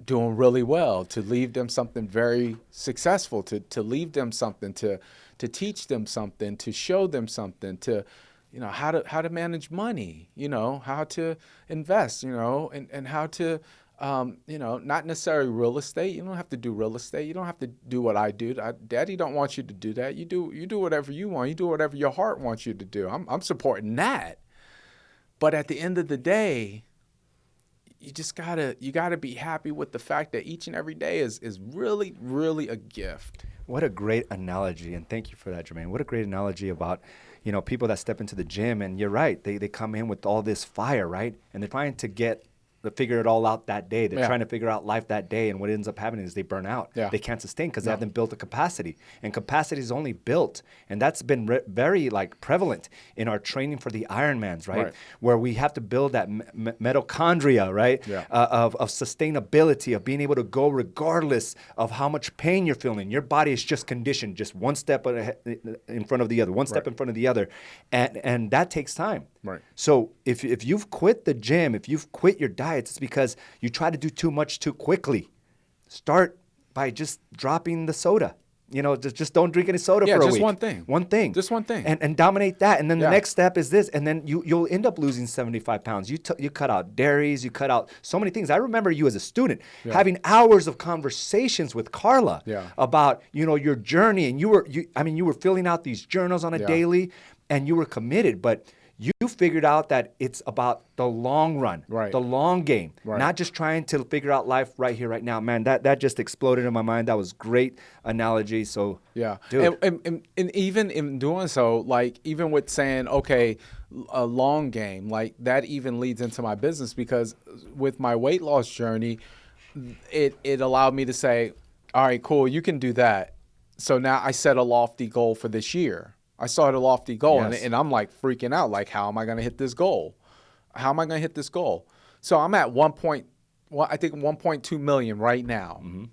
doing really well, to leave them something very successful, to leave them something, to teach them something, to show them something, to, you know, how to manage money, you know, how to invest, you know, and how to, you know, not necessarily real estate. You don't have to do real estate. You don't have to do what I do. Daddy don't want you to do that. You do whatever you want. You do whatever your heart wants you to do. I'm supporting that. But at the end of the day, you just gotta be happy with the fact that each and every day is really, really a gift. What a great analogy, and thank you for that, Jermaine. What a great analogy about, you know, people that step into the gym, and you're right, they come in with all this fire, right? And they're trying to figure it all out that day. They're trying to figure out life that day, and what ends up happening is they burn out. Yeah. They can't sustain because they haven't built a capacity, and capacity is only built, and that's been very like prevalent in our training for the Ironmans, right? Where we have to build that mitochondria, right? Of sustainability, of being able to go regardless of how much pain you're feeling. Your body is just conditioned, just one step in front of the other, one step in front of the other, and that takes time. Right. So if you've quit the gym, if you've quit your diet, it's because you try to do too much too quickly. Start by just dropping the soda. You know, just don't drink any soda for a week. Yeah, just one thing. One thing. Just one thing. And dominate that. And then the next step is this. And then you'll end up losing 75 pounds. You cut out dairies. You cut out so many things. I remember you as a student having hours of conversations with Carla about, you know, your journey. And you were filling out these journals on a daily, and you were committed. But you figured out that it's about the long run, the long game, not just trying to figure out life right here, right now. Man, that just exploded in my mind. That was great analogy. So dude. And even in doing so, like even with saying, okay, a long game, like that even leads into my business, because with my weight loss journey, it allowed me to say, all right, cool, you can do that. So now I set a lofty goal for this year. I saw a lofty goal, and I'm like freaking out. Like, how am I going to hit this goal? How am I going to hit this goal? So I'm at I think 1.2 million right now. Mm-hmm.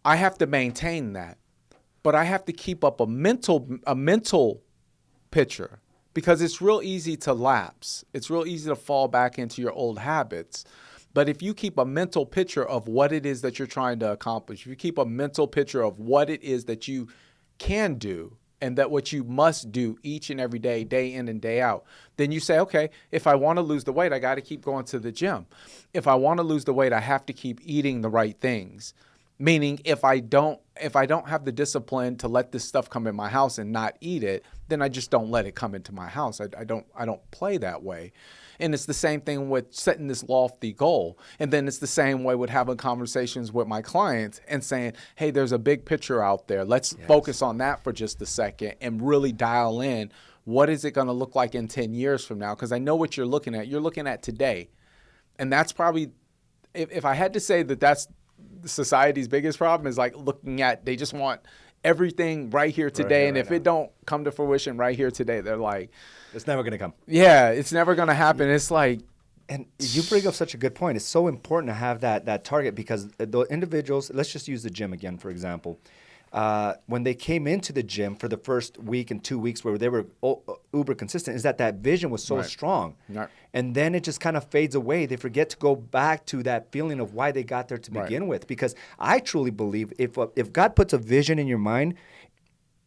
I have to maintain that, but I have to keep up a mental picture, because it's real easy to lapse. It's real easy to fall back into your old habits. But if you keep a mental picture of what it is that you're trying to accomplish, if you keep a mental picture of what it is that you can do, and that what you must do each and every day, day in and day out, then you say, okay, if I want to lose the weight, I got to keep going to the gym. If I want to lose the weight, I have to keep eating the right things. Meaning if I don't have the discipline to let this stuff come in my house and not eat it, then I just don't let it come into my house. I don't play that way. And it's the same thing with setting this lofty goal. And then it's the same way with having conversations with my clients and saying, hey, there's a big picture out there. Let's focus on that for just a second and really dial in. What is it going to look like in 10 years from now? Because I know what you're looking at. You're looking at today. And that's probably, if I had to say that that's society's biggest problem, is like looking at, they just want everything right here today. And if it don't come to fruition right here today, they're like, it's never going to come. Yeah, it's never going to happen. It's like, and you bring up such a good point. It's so important to have that target, because the individuals, let's just use the gym again, for example. When they came into the gym for the first week and 2 weeks where they were uber consistent, is that vision was so strong. Right. And then it just kind of fades away. They forget to go back to that feeling of why they got there to begin with. Because I truly believe if God puts a vision in your mind,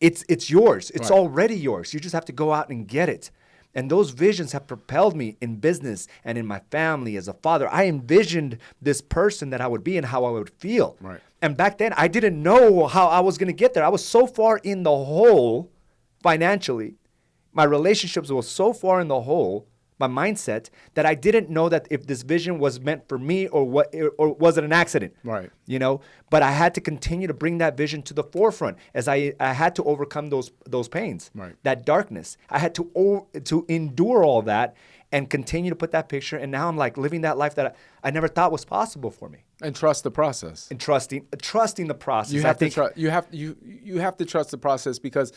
it's yours. It's already yours. You just have to go out and get it. And those visions have propelled me in business and in my family as a father. I envisioned this person that I would be and how I would feel. Right. And back then, I didn't know how I was going to get there. I was so far in the hole financially. My relationships were so far in the hole, my mindset, that I didn't know that if this vision was meant for me or was it an accident. Right. You know, but I had to continue to bring that vision to the forefront as I had to overcome those pains, Right. that darkness. I had to endure all that and continue to put that picture. And now I'm like living that life that I never thought was possible for me. And trust the process. And trusting the process. You have you have to trust the process, because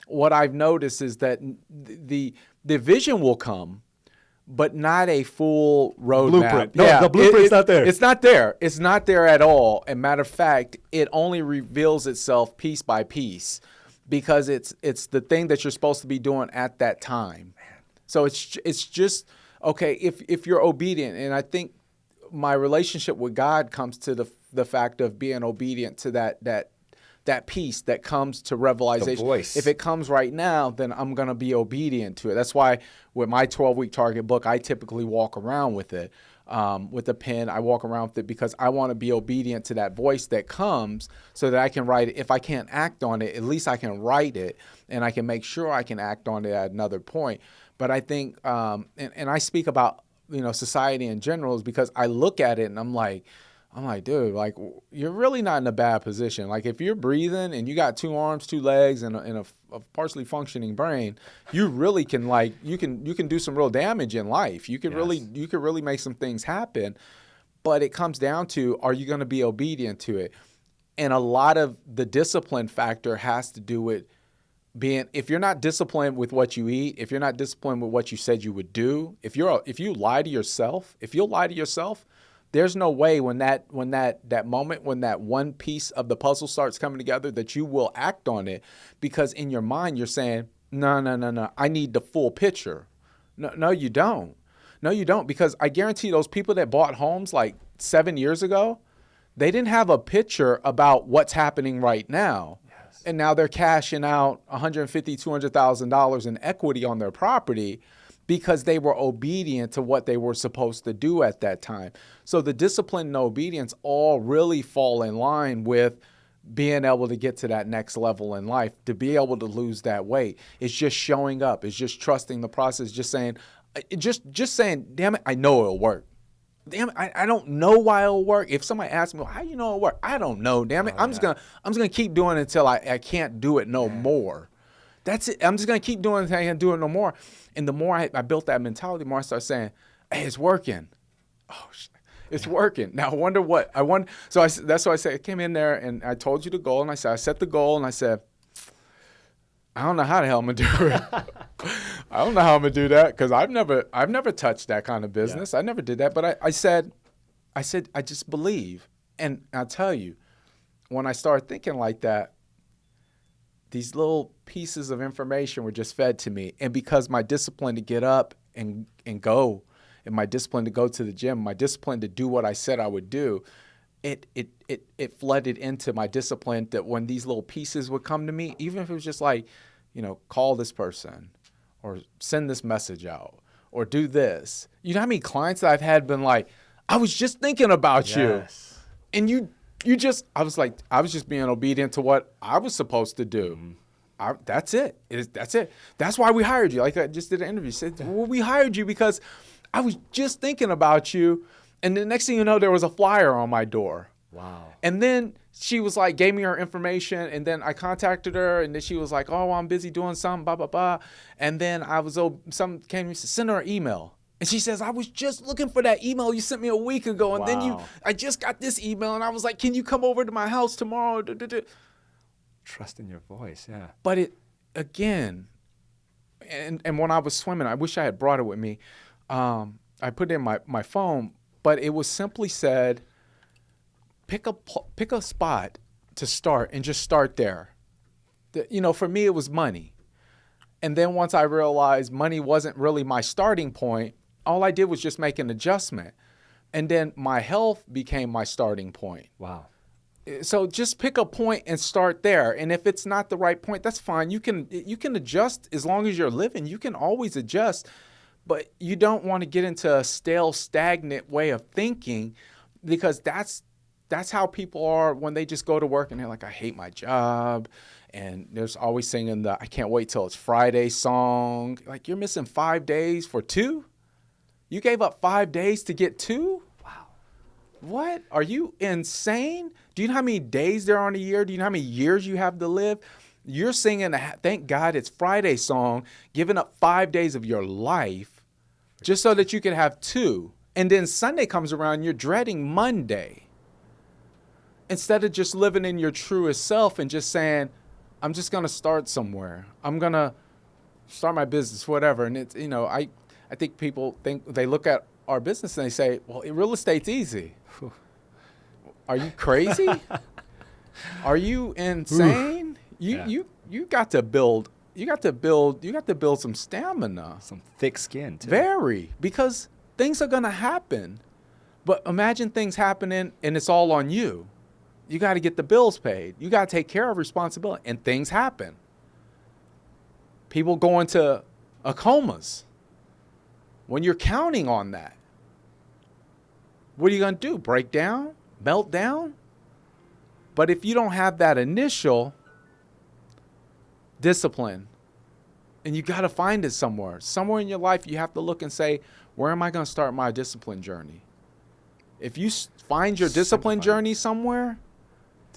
what I've noticed is that the vision will come, but not a full roadmap. Blueprint. No, the blueprint's not there. It's not there. It's not there at all. And matter of fact, it only reveals itself piece by piece, because it's the thing that you're supposed to be doing at that time. So it's just, okay, if you're obedient, and I think my relationship with God comes to the fact of being obedient to that piece that comes to revelation. The voice. If it comes right now, then I'm going to be obedient to it. That's why with my 12-week target book, I typically walk around with it, with a pen. I walk around with it because I want to be obedient to that voice that comes, so that I can write it. If I can't act on it, at least I can write it, and I can make sure I can act on it at another point. But I think, and I speak about, society in general, is because I look at it and I'm like, dude, like, you're really not in a bad position. Like, if you're breathing and you got 2 arms, 2 legs, and a partially functioning brain, you really can, like, you can do some real damage in life. You could really make some things happen. But it comes down to, are you going to be obedient to it? And a lot of the discipline factor has to do with being, if you're not disciplined with what you eat, if you're not disciplined with what you said you would do, if you lie to yourself, there's no way when that moment, when that one piece of the puzzle starts coming together, that you will act on it, because in your mind you're saying, no, I need the full picture. No, you don't. No, you don't, because I guarantee those people that bought homes like 7 years ago, they didn't have a picture about what's happening right now. Yes. And now they're cashing out $150,000, $200,000 in equity on their property, because they were obedient to what they were supposed to do at that time. So the discipline and obedience all really fall in line with being able to get to that next level in life, to be able to lose that weight. It's just showing up. It's just trusting the process, just saying, damn it, I know it'll work. Damn it, I don't know why it'll work. If somebody asks me, well, how do you know it'll work? I don't know, damn it. I'm just gonna keep doing it until I can't do it no more. That's it. I'm just going to keep doing it until I can't do it no more. And the more I built that mentality, the more I started saying, hey, it's working. Oh, it's working. Now, I wonder what. So that's why I said, I came in there and I told you the goal. And I set the goal and I said, I don't know how the hell I'm going to do it. I don't know how I'm going to do that, because I've never touched that kind of business. Yeah. I never did that. But I said, I just believe. And I'll tell you, when I started thinking like that, these little pieces of information were just fed to me. And because my discipline to get up and go, and my discipline to go to the gym, my discipline to do what I said I would do, it flooded into my discipline, that when these little pieces would come to me, even if it was just like, call this person or send this message out or do this. You know how many clients that I've had been like, I was just thinking about you. And I was just being obedient to what I was supposed to do. Mm-hmm. That's it. That's it. That's why we hired you. Like, I just did an interview. Said, well, we hired you because I was just thinking about you. And the next thing you know, there was a flyer on my door. Wow. And then she was like, gave me her information. And then I contacted her. And then she was like, oh, I'm busy doing something, blah, blah, blah. And then someone came and said, send her an email. And she says, I was just looking for that email you sent me a week ago. And then I just got this email. And I was like, can you come over to my house tomorrow? Trust in your voice, yeah. But it, again, and when I was swimming, I wish I had brought it with me. I put it in my phone, but it was simply said, pick a spot to start and just start there. For me, it was money. And then once I realized money wasn't really my starting point, all I did was just make an adjustment. And then my health became my starting point. Wow. So just pick a point and start there. And if it's not the right point, that's fine. You can adjust as long as you're living. You can always adjust. But you don't want to get into a stale, stagnant way of thinking, because that's how people are when they just go to work and they're like, I hate my job. And there's always singing the I can't wait till it's Friday song. Like, you're missing 5 days for 2? You gave up 5 days to get 2? Wow. What? Are you insane? Do you know how many days there are in a year? Do you know how many years you have to live? You're singing a thank God it's Friday song, giving up 5 days of your life just so that you can have 2. And then Sunday comes around, you're dreading Monday. Instead of just living in your truest self and just saying, I'm just going to start somewhere. I'm going to start my business, whatever. And it's, I think people think, they look at our business and they say, well, real estate's easy. Are you crazy? Are you insane? You got to build some stamina. Some thick skin too. Very, because things are going to happen. But imagine things happening and it's all on you. You got to get the bills paid. You got to take care of responsibility, and things happen. People go into comas when you're counting on that. What are you going to do? Break down? Melt down? But if you don't have that initial discipline, and you got to find it somewhere in your life, you have to look and say, where am I going to start my discipline journey? If you find your discipline journey somewhere,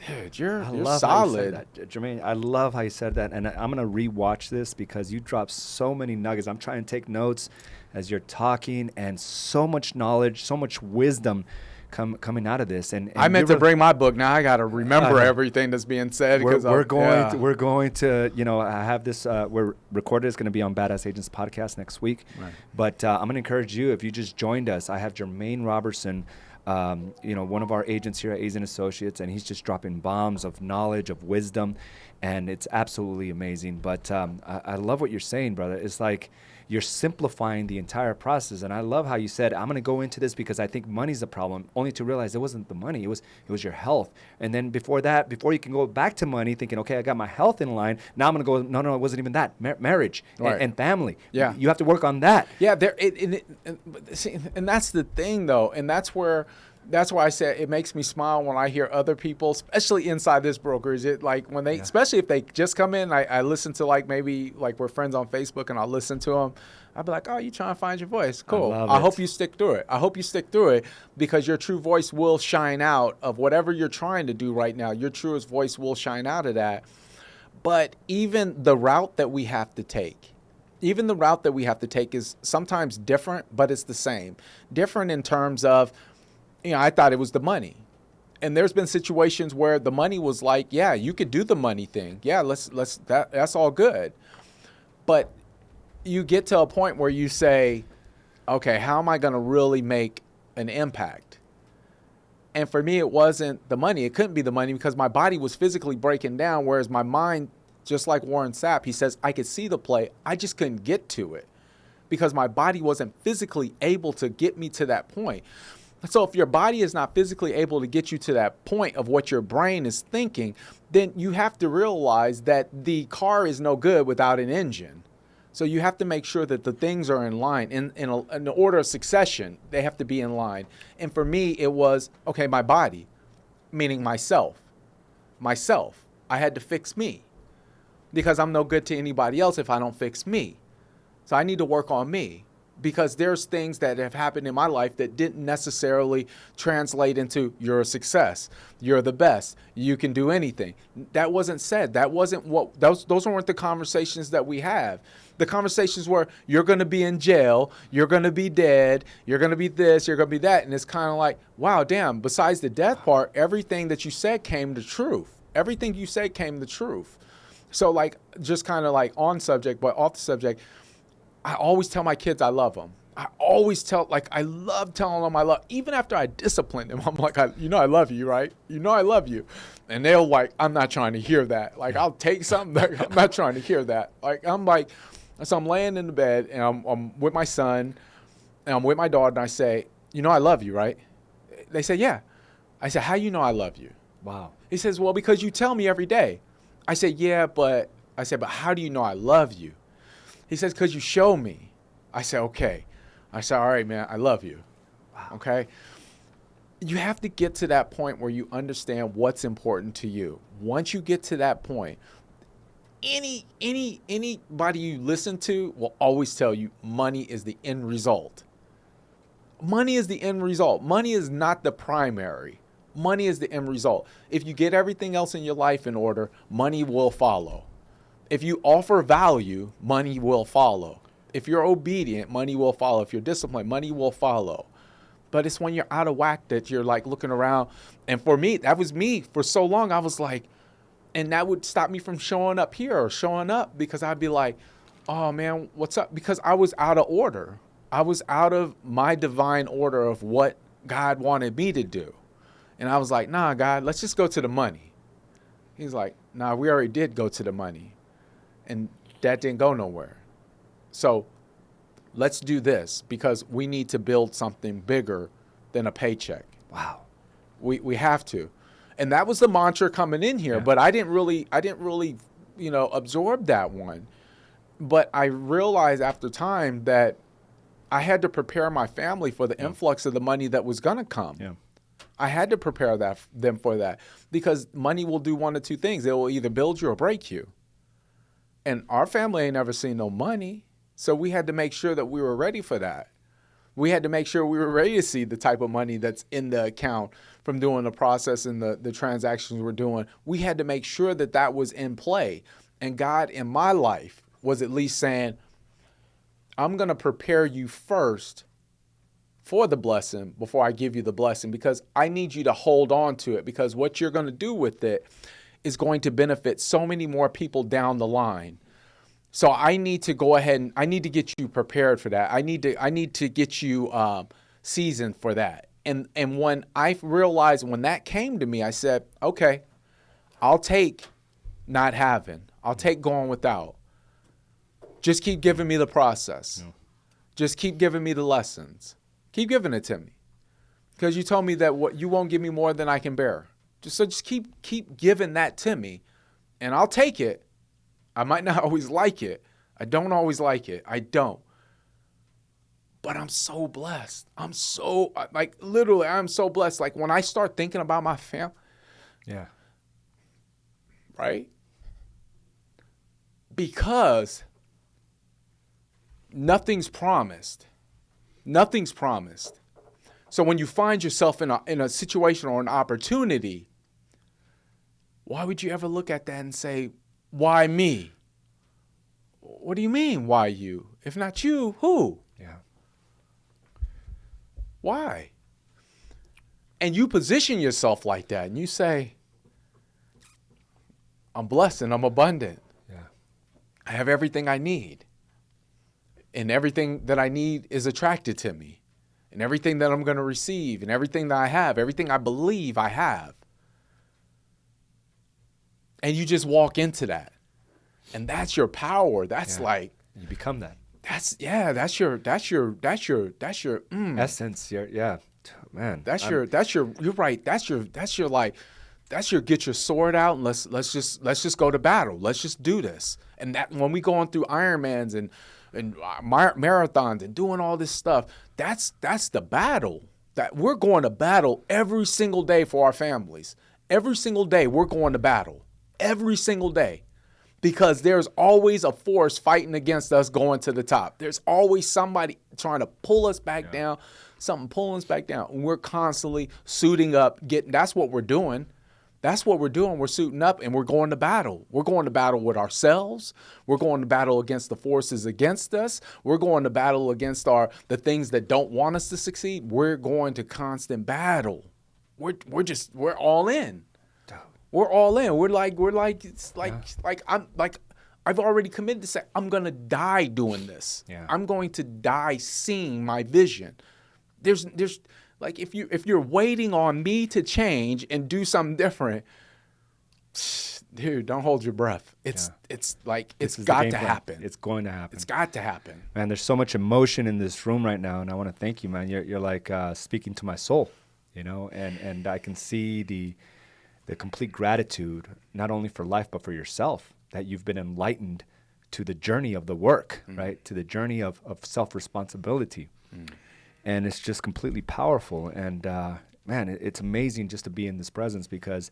dude, you're solid. Jermaine, I love how you said that. And I'm going to rewatch this because you dropped so many nuggets. I'm trying to take notes as you're talking, and so much knowledge, so much wisdom coming out of this. And I meant to bring my book. Now I got to remember everything that's being said. We're going to, I have this, we're recorded. It's going to be on Badass Agents podcast next week. Right. But I'm going to encourage you, if you just joined us, I have Jermaine Robertson, one of our agents here at A's and Associates, and he's just dropping bombs of knowledge, of wisdom, and it's absolutely amazing. But I love what you're saying, brother. It's like you're simplifying the entire process, and I love how you said, I'm going to go into this because I think money's the problem, only to realize it wasn't the money, it was your health. And then before you can go back to money thinking, okay, I got my health in line, now I'm going to go, no, it wasn't even that. Marriage and family. Yeah. You have to work on that. Yeah, and that's the thing, though, and that's why I said it makes me smile when I hear other people, especially inside this brokerage. Especially if they just come in, I listen to maybe we're friends on Facebook, and I'll listen to them. I'll be like, oh, you trying to find your voice? Cool. I hope you stick through it. I hope you stick through it, because your true voice will shine out of whatever you're trying to do right now. Your truest voice will shine out of that. But even the route that we have to take, is sometimes different, but it's the same. Different in terms of, I thought it was the money. And there's been situations where the money was like, yeah, you could do the money thing. Yeah, that's all good. But you get to a point where you say, okay, how am I going to really make an impact? And for me, it wasn't the money. It couldn't be the money because my body was physically breaking down, whereas my mind, just like Warren Sapp, he says, I could see the play. I just couldn't get to it because my body wasn't physically able to get me to that point. So if your body is not physically able to get you to that point of what your brain is thinking, then you have to realize that the car is no good without an engine. So you have to make sure that the things are in line, in the order of succession. They have to be in line. And for me, it was, okay, my body, meaning myself. I had to fix me because I'm no good to anybody else if I don't fix me. So I need to work on me, because there's things that have happened in my life that didn't necessarily translate into you're a success, you're the best, you can do anything. That wasn't said. That wasn't what those weren't the conversations that we have. The conversations were, you're going to be in jail, you're going to be dead, you're going to be this, you're going to be that. And it's kind of like, wow, damn, besides the death part, everything that you said came to truth. Everything you said came to truth. So just kind of on subject, but off the subject, I always tell my kids I love them. I always I love telling them I love, even after I discipline them. I'm like, I love you, right? I love you. And they'll I'm not trying to hear that. I'll take something. I'm not trying to hear that. So I'm laying in the bed and I'm with my son and I'm with my daughter and I say, I love you, right? They say, yeah. I said, how I love you? Wow. He says, well, because you tell me every day. I said, yeah, but how do you know I love you? He says, because you show me. I said, okay. I said, all right, man, I love you. Wow. Okay? You have to get to that point where you understand what's important to you. Once you get to that point, anybody you listen to will always tell you money is the end result. Money is the end result. Money is not the primary. Money is the end result. If you get everything else in your life in order, money will follow. If you offer value, money will follow. If you're obedient, money will follow. If you're disciplined, money will follow. But it's when you're out of whack that you're like looking around. And for me, that was me for so long. I was like, and that would stop me from showing up here or showing up, because I'd be like, oh man, what's up? Because I was out of order. I was out of my divine order of what God wanted me to do. And I was like, nah, God, let's just go to the money. He's like, nah, we already did go to the money. And that didn't go nowhere. So let's do this, because we need to build something bigger than a paycheck. Wow. We have to. And that was the mantra coming in here, but I didn't really, absorb that one. But I realized after time that I had to prepare my family for the influx of the money that was going to come. Yeah. I had to prepare them for that, because money will do one of two things. It will either build you or break you. And our family ain't never seen no money. So we had to make sure that we were ready for that. We had to make sure we were ready to see the type of money that's in the account from doing the process and the transactions we're doing. We had to make sure that that was in play. And God in my life was at least saying, I'm going to prepare you first for the blessing before I give you the blessing, because I need you to hold on to it, because what you're going to do with it is going to benefit so many more people down the line. So I need to go ahead and I need to get you prepared for that. I need to get you seasoned for that. And when I realized, when that came to me, I said, okay, I'll take not having. I'll take going without. Just keep giving me the process. Yeah. Just keep giving me the lessons. Keep giving it to me, because you told me that what you won't give me more than I can bear. Just keep giving that to me, and I'll take it. I might not always like it. I don't always like it. I don't. But I'm so blessed. I'm so, literally, I'm so blessed. Like, when I start thinking about my family. Yeah. Right? Because nothing's promised. Nothing's promised. So when you find yourself in a situation or an opportunity, why would you ever look at that and say, why me? What do you mean, why you? If not you, who? Yeah. Why? And you position yourself like that, and you say, I'm blessed and I'm abundant. Yeah. I have everything I need. And everything that I need is attracted to me. And everything that I'm going to receive, and everything that I have, everything I believe I have. And you just walk into that. And that's your power. That's like, you become that. That's your essence. Man. You're right. That's your get your sword out and let's just go to battle. Let's just do this. And that when we going through Ironmans and marathons and doing all this stuff, that's the battle. That we're going to battle every single day for our families. Every single day we're going to battle. Every single day. Because there's always a force fighting against us going to the top. There's always somebody trying to pull us back down, something pulling us back down. And we're constantly suiting up, that's what we're doing. That's what we're doing. We're suiting up and we're going to battle. We're going to battle with ourselves. We're going to battle against the forces against us. We're going to battle against the things that don't want us to succeed. We're going to constant battle. We're all in. We're all in. I've already committed to say, I'm going to die doing this. Yeah. I'm going to die seeing my vision. There's like, if you're waiting on me to change and do something different, dude, don't hold your breath. It's got to happen. It's going to happen. It's got to happen. Man, there's so much emotion in this room right now, and I want to thank you, man. You're like speaking to my soul, and I can see the complete gratitude, not only for life, but for yourself, that you've been enlightened to the journey of the work, right? To the journey of self-responsibility. And it's just completely powerful. And man, it's amazing just to be in this presence, because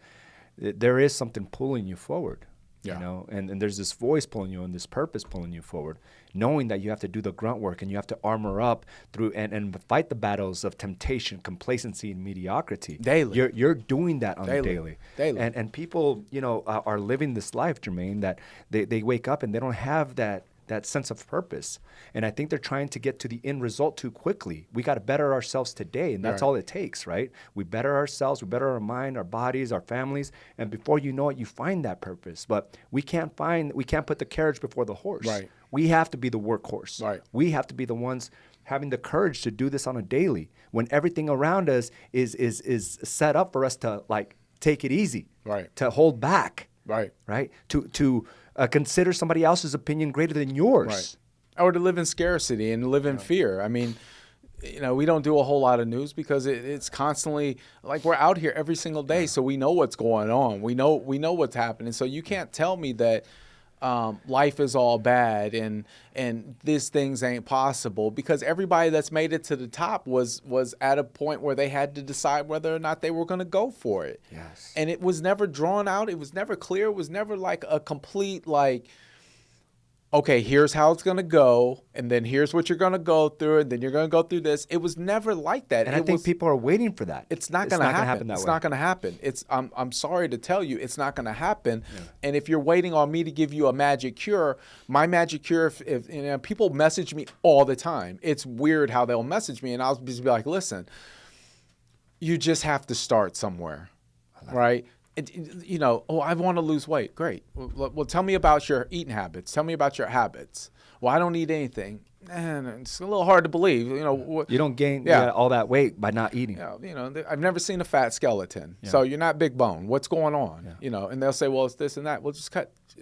there is something pulling you forward. Yeah. You know, and there's this voice pulling you and this purpose pulling you forward, knowing that you have to do the grunt work and you have to armor up through and fight the battles of temptation, complacency, and mediocrity. Daily. You're doing that on the Daily. And people, you know, are living this life, Jermaine, that they wake up and they don't have that sense of purpose. And I think they're trying to get to the end result too quickly. We got to better ourselves today, and that's all it takes, right? We better ourselves, we better our mind, our bodies, our families, and before you know it, you find that purpose. But we can't put the carriage before the horse. Right. We have to be the workhorse. Right. We have to be the ones having the courage to do this on a daily when everything around us is set up for us to like take it easy. Right. To hold back. Right. Right. To consider somebody else's opinion greater than yours. Right. Or to live in scarcity and live in fear. I mean, you know, we don't do a whole lot of news because it's constantly like we're out here every single day, so we know what's going on. We know what's happening. So you can't tell me that life is all bad and these things ain't possible, because everybody that's made it to the top was at a point where they had to decide whether or not they were going to go for it. Yes. And it was never drawn out. It was never clear. It was never like a complete like, okay, here's how it's going to go, and then here's what you're going to go through, and then you're going to go through this. It was never like that. And I think people are waiting for that. It's not going to happen. That it's way. not going to happen. I'm sorry to tell you, it's not going to happen. Yeah. And if you're waiting on me to give you a magic cure, my magic cure, if you know, people message me all the time. It's weird how they'll message me, and I'll just be like, listen, you just have to start somewhere, right? You know, oh, I want to lose weight. Great. Well, tell me about your eating habits. Tell me about your habits. Well, I don't eat anything. And it's a little hard to believe. You know, you don't gain all that weight by not eating. Yeah, you know, I've never seen a fat skeleton. Yeah. So you're not big bone. What's going on? Yeah. You know, and they'll say, well, it's this and that. We'll just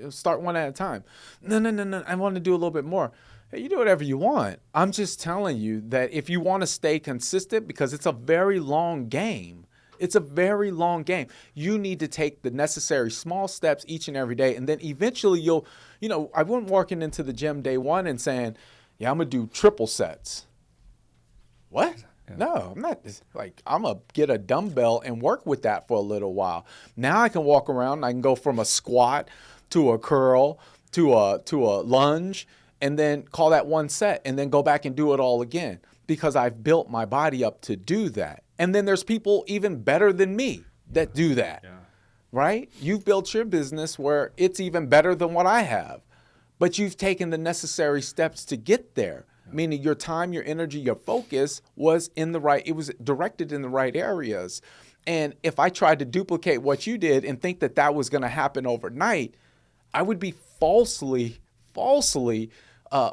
start one at a time. No. I want to do a little bit more. Hey, you do whatever you want. I'm just telling you that if you want to stay consistent, because it's a very long game. It's a very long game. You need to take the necessary small steps each and every day. And then eventually you know, I wasn't walking into the gym day one and saying, yeah, I'm going to do triple sets. What? Yeah. No, I'm not. Like, I'm going to get a dumbbell and work with that for a little while. Now I can walk around and I can go from a squat to a curl to a lunge and then call that one set and then go back and do it all again, because I've built my body up to do that. And then there's people even better than me that do that, right? You've built your business where it's even better than what I have, but you've taken the necessary steps to get there, meaning your time, your energy, your focus was it was directed in the right areas. And if I tried to duplicate what you did and think that that was going to happen overnight, I would be falsely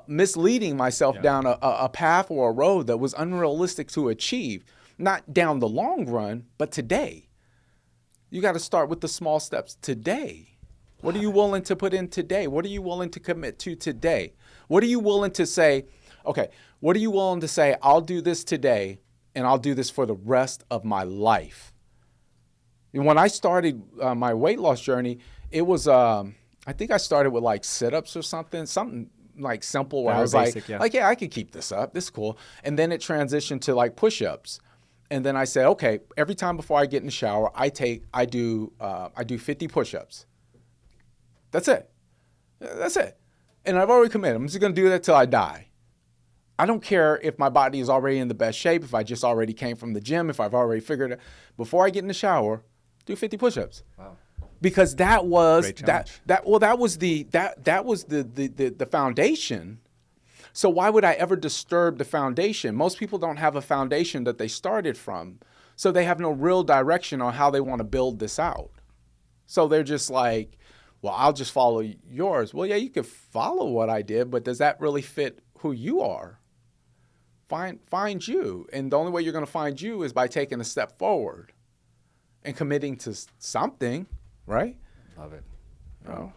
misleading myself down a path or a road that was unrealistic to achieve. Not down the long run, but today. You got to start with the small steps today. What are you willing to put in today? What are you willing to commit to today? What are you willing to say, okay, what are you willing to say, I'll do this today, and I'll do this for the rest of my life? And when I started my weight loss journey, it was, I think I started with like sit-ups or something like simple, where I was basic, like, yeah, I could keep this up. This is cool. And then it transitioned to like push-ups. And then I said, okay, every time before I get in the shower, I do 50 push-ups. That's it. And I've already committed. I'm just going to do that till I die. I don't care if my body is already in the best shape, if I just already came from the gym, if I've already figured it. Before I get in the shower, do 50 push-ups. Wow. Because that was that was the foundation. So why would I ever disturb the foundation? Most people don't have a foundation that they started from. So they have no real direction on how they want to build this out. So they're just like, well, I'll just follow yours. Well, yeah, you could follow what I did, but does that really fit who you are? Find you. And the only way you're going to find you is by taking a step forward and committing to something, right? Love it. Oh.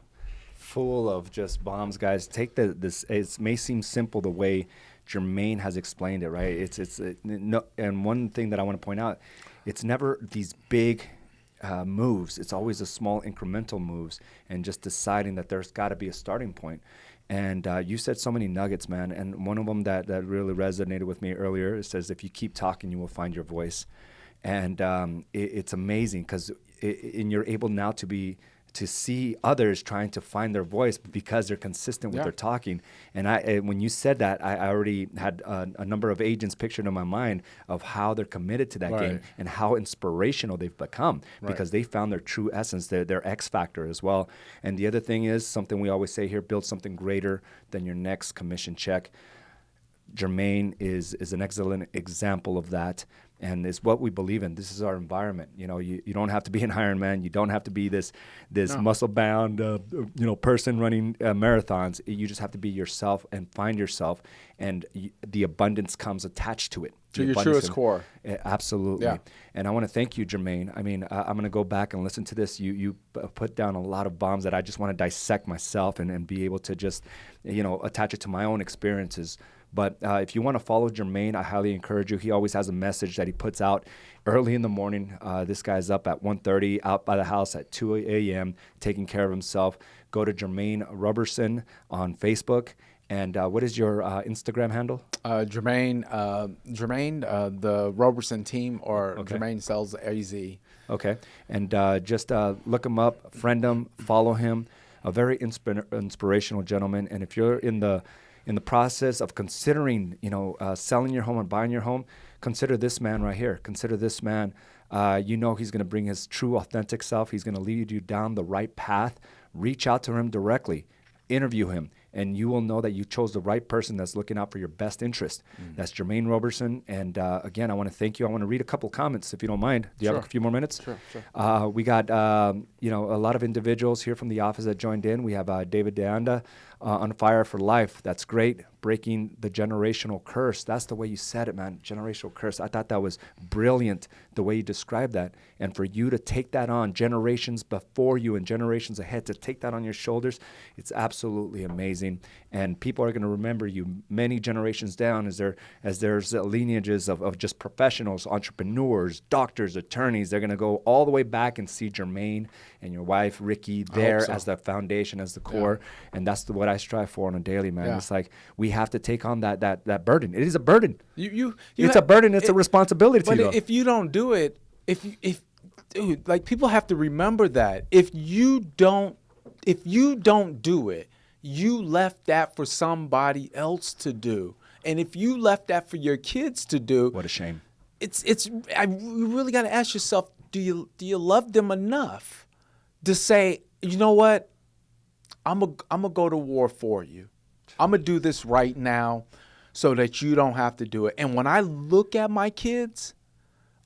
Full of just bombs, guys. Take this. It may seem simple the way Jermaine has explained it, right? No, and one thing that I want to point out, it's never these big moves. It's always the small incremental moves, and just deciding that there's got to be a starting point. And you said so many nuggets, man. And one of them that really resonated with me earlier, it says, if you keep talking, you will find your voice. And it's amazing because you're able now to be to see others trying to find their voice because they're consistent with their talking. And when you said that, I already had a number of agents pictured in my mind of how they're committed to that game and how inspirational they've become because they found their true essence, their X factor as well. And the other thing is something we always say here: build something greater than your next commission check. Jermaine is an excellent example of that, and it's what we believe in. This is our environment. You know, you don't have to be an Ironman. You don't have to be this muscle-bound person running marathons. You just have to be yourself and find yourself, and the abundance comes attached to it. To your truest core. Absolutely. Yeah. And I want to thank you, Jermaine. I mean, I'm going to go back and listen to this. You put down a lot of bombs that I just want to dissect myself and be able to just, attach it to my own experiences. But if you want to follow Jermaine, I highly encourage you. He always has a message that he puts out early in the morning. This guy's up at 1:30, out by the house at 2 a.m., taking care of himself. Go to Jermaine Roberson on Facebook. And what is your Instagram handle? Jermaine, the Roberson team, or Jermaine Sells AZ. Okay. And just look him up, friend him, follow him. A very inspirational gentleman. And if you're in the process of considering, selling your home and buying your home, consider this man right here. Consider this man. He's going to bring his true, authentic self. He's going to lead you down the right path. Reach out to him directly. Interview him. And you will know that you chose the right person that's looking out for your best interest. That's Jermaine Roberson. And again, I want to thank you. I want to read a couple comments, if you don't mind. Do you have a few more minutes? Sure. We got, a lot of individuals here from the office that joined in. We have David DeAnda, on fire for life. That's great. Breaking the generational curse. That's the way you said it, man. Generational curse. I thought that was brilliant, the way you described that. And for you to take that on, generations before you and generations ahead, to take that on your shoulders, it's absolutely amazing. And people are going to remember you many generations down as there's lineages of just professionals, entrepreneurs, doctors, attorneys. They're going to go all the way back and see Jermaine and your wife, Ricky, there as the foundation, as the core. And that's what I strive for on a daily, man. It's like we have to take on that burden. It is a burden. It's a burden. It's a responsibility to you. But if you don't do it, dude, like, people have to remember that if you don't do it, you left that for somebody else to do. And if you left that for your kids to do, what a shame. You really got to ask yourself, do you love them enough to say, you know what? I'm gonna go to war for you. I'm gonna do this right now so that you don't have to do it. And when I look at my kids,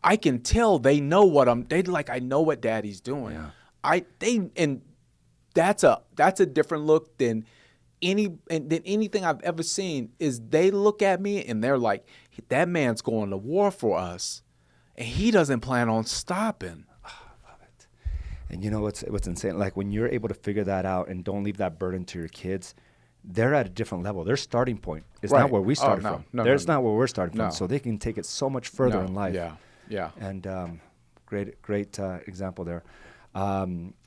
I can tell they know I know what daddy's doing. And that's a different look than anything I've ever seen. Is they look at me and they're like, that man's going to war for us and he doesn't plan on stopping. And you know what's insane? Like, when you're able to figure that out and don't leave that burden to your kids, they're at a different level. Their starting point is not where we started from. It's not where we're starting from. So they can take it so much further in life. Yeah. And great example there.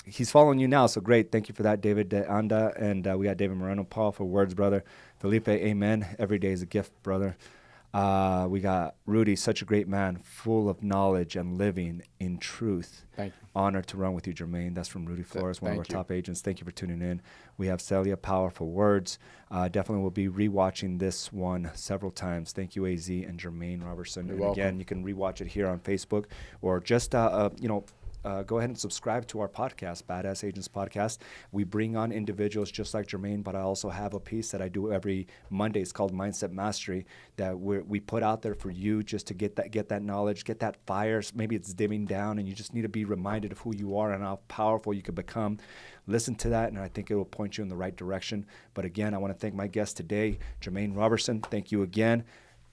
He's following you now, so great. Thank you for that, David Anda. And we got David Moreno, Paul, for words, brother. Felipe, amen. Every day is a gift, brother. We got Rudy, such a great man, full of knowledge and living in truth. Thank you. Honored to run with you, Jermaine. That's from Rudy Flores, one of our top agents. Thank you for tuning in. We have Celia, powerful words. Definitely will be rewatching this one several times. Thank you, AZ and Jermaine Robertson. You're welcome. Again, you can rewatch it here on Facebook, or just go ahead and subscribe to our podcast, Badass Agents Podcast. We bring on individuals just like Jermaine, but I also have a piece that I do every Monday. It's called Mindset Mastery, that we put out there for you just to get that knowledge, get that fire. Maybe it's dimming down and you just need to be reminded of who you are and how powerful you can become. Listen to that, and I think it will point you in the right direction. But again, I want to thank my guest today, Jermaine Robertson. Thank you again.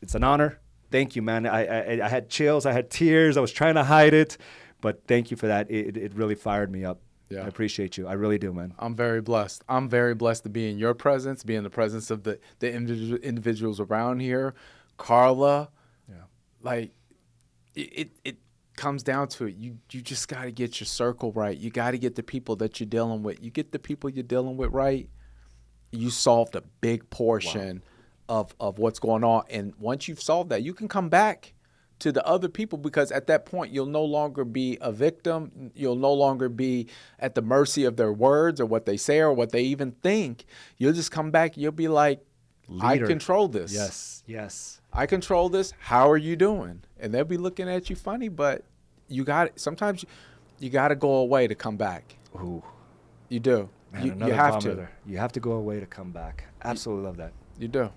It's an honor. Thank you, man. I had chills. I had tears. I was trying to hide it. But thank you for that. It really fired me up. Yeah. I appreciate you. I really do, man. I'm very blessed. I'm very blessed to be in your presence, be in the presence of the individuals around here. Carla, like, it comes down to it. You just got to get your circle right. You got to get the people that you're dealing with. You get the people you're dealing with right, you solved a big portion of what's going on. And once you've solved that, you can come back to the other people, because at that point you'll no longer be a victim. You'll no longer be at the mercy of their words or what they say or what they even think. You'll just come back. You'll be like, Leader. I control this. Yes. I control this. How are you doing? And they'll be looking at you funny, but sometimes you got to go away to come back. Ooh. You do. Man, you have to. There. You have to go away to come back. Absolutely love that. You do.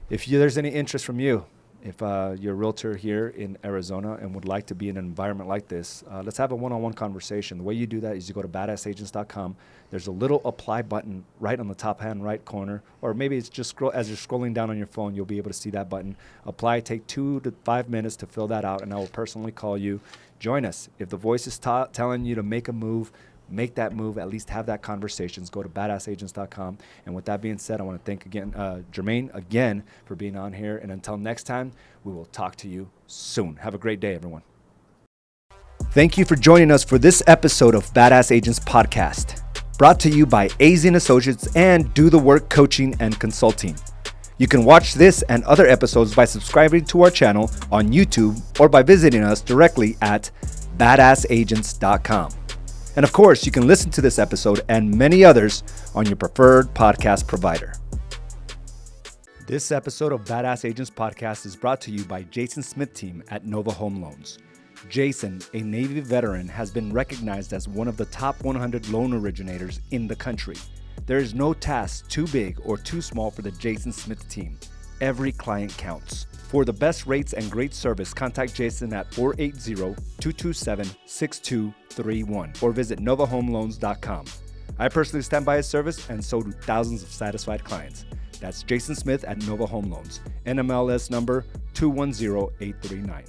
If there's any interest from you, if you're a realtor here in Arizona and would like to be in an environment like this, let's have a one-on-one conversation. The way you do that is you go to badassagents.com. There's a little apply button right on the top hand right corner, or maybe it's just as you're scrolling down on your phone, you'll be able to see that button. Apply, take 2 to 5 minutes to fill that out, and I will personally call you. Join us. If the voice is telling you to make a move, make that move, at least have that conversations. Go to badassagents.com. And with that being said, I want to thank again Jermaine again for being on here. And until next time, we will talk to you soon. Have a great day, everyone. Thank you for joining us for this episode of Badass Agents Podcast, brought to you by AZ & Associates and Do the Work Coaching and Consulting. You can watch this and other episodes by subscribing to our channel on YouTube or by visiting us directly at badassagents.com. And of course, you can listen to this episode and many others on your preferred podcast provider. This episode of Badass Agents Podcast is brought to you by Jason Smith team at Nova Home Loans. Jason, a Navy veteran, has been recognized as one of the top 100 loan originators in the country. There is no task too big or too small for the Jason Smith team. Every client counts. For the best rates and great service, contact Jason at 480-227-6231 or visit novahomeloans.com. I personally stand by his service, and so do thousands of satisfied clients. That's Jason Smith at Nova Home Loans, NMLS number 210839.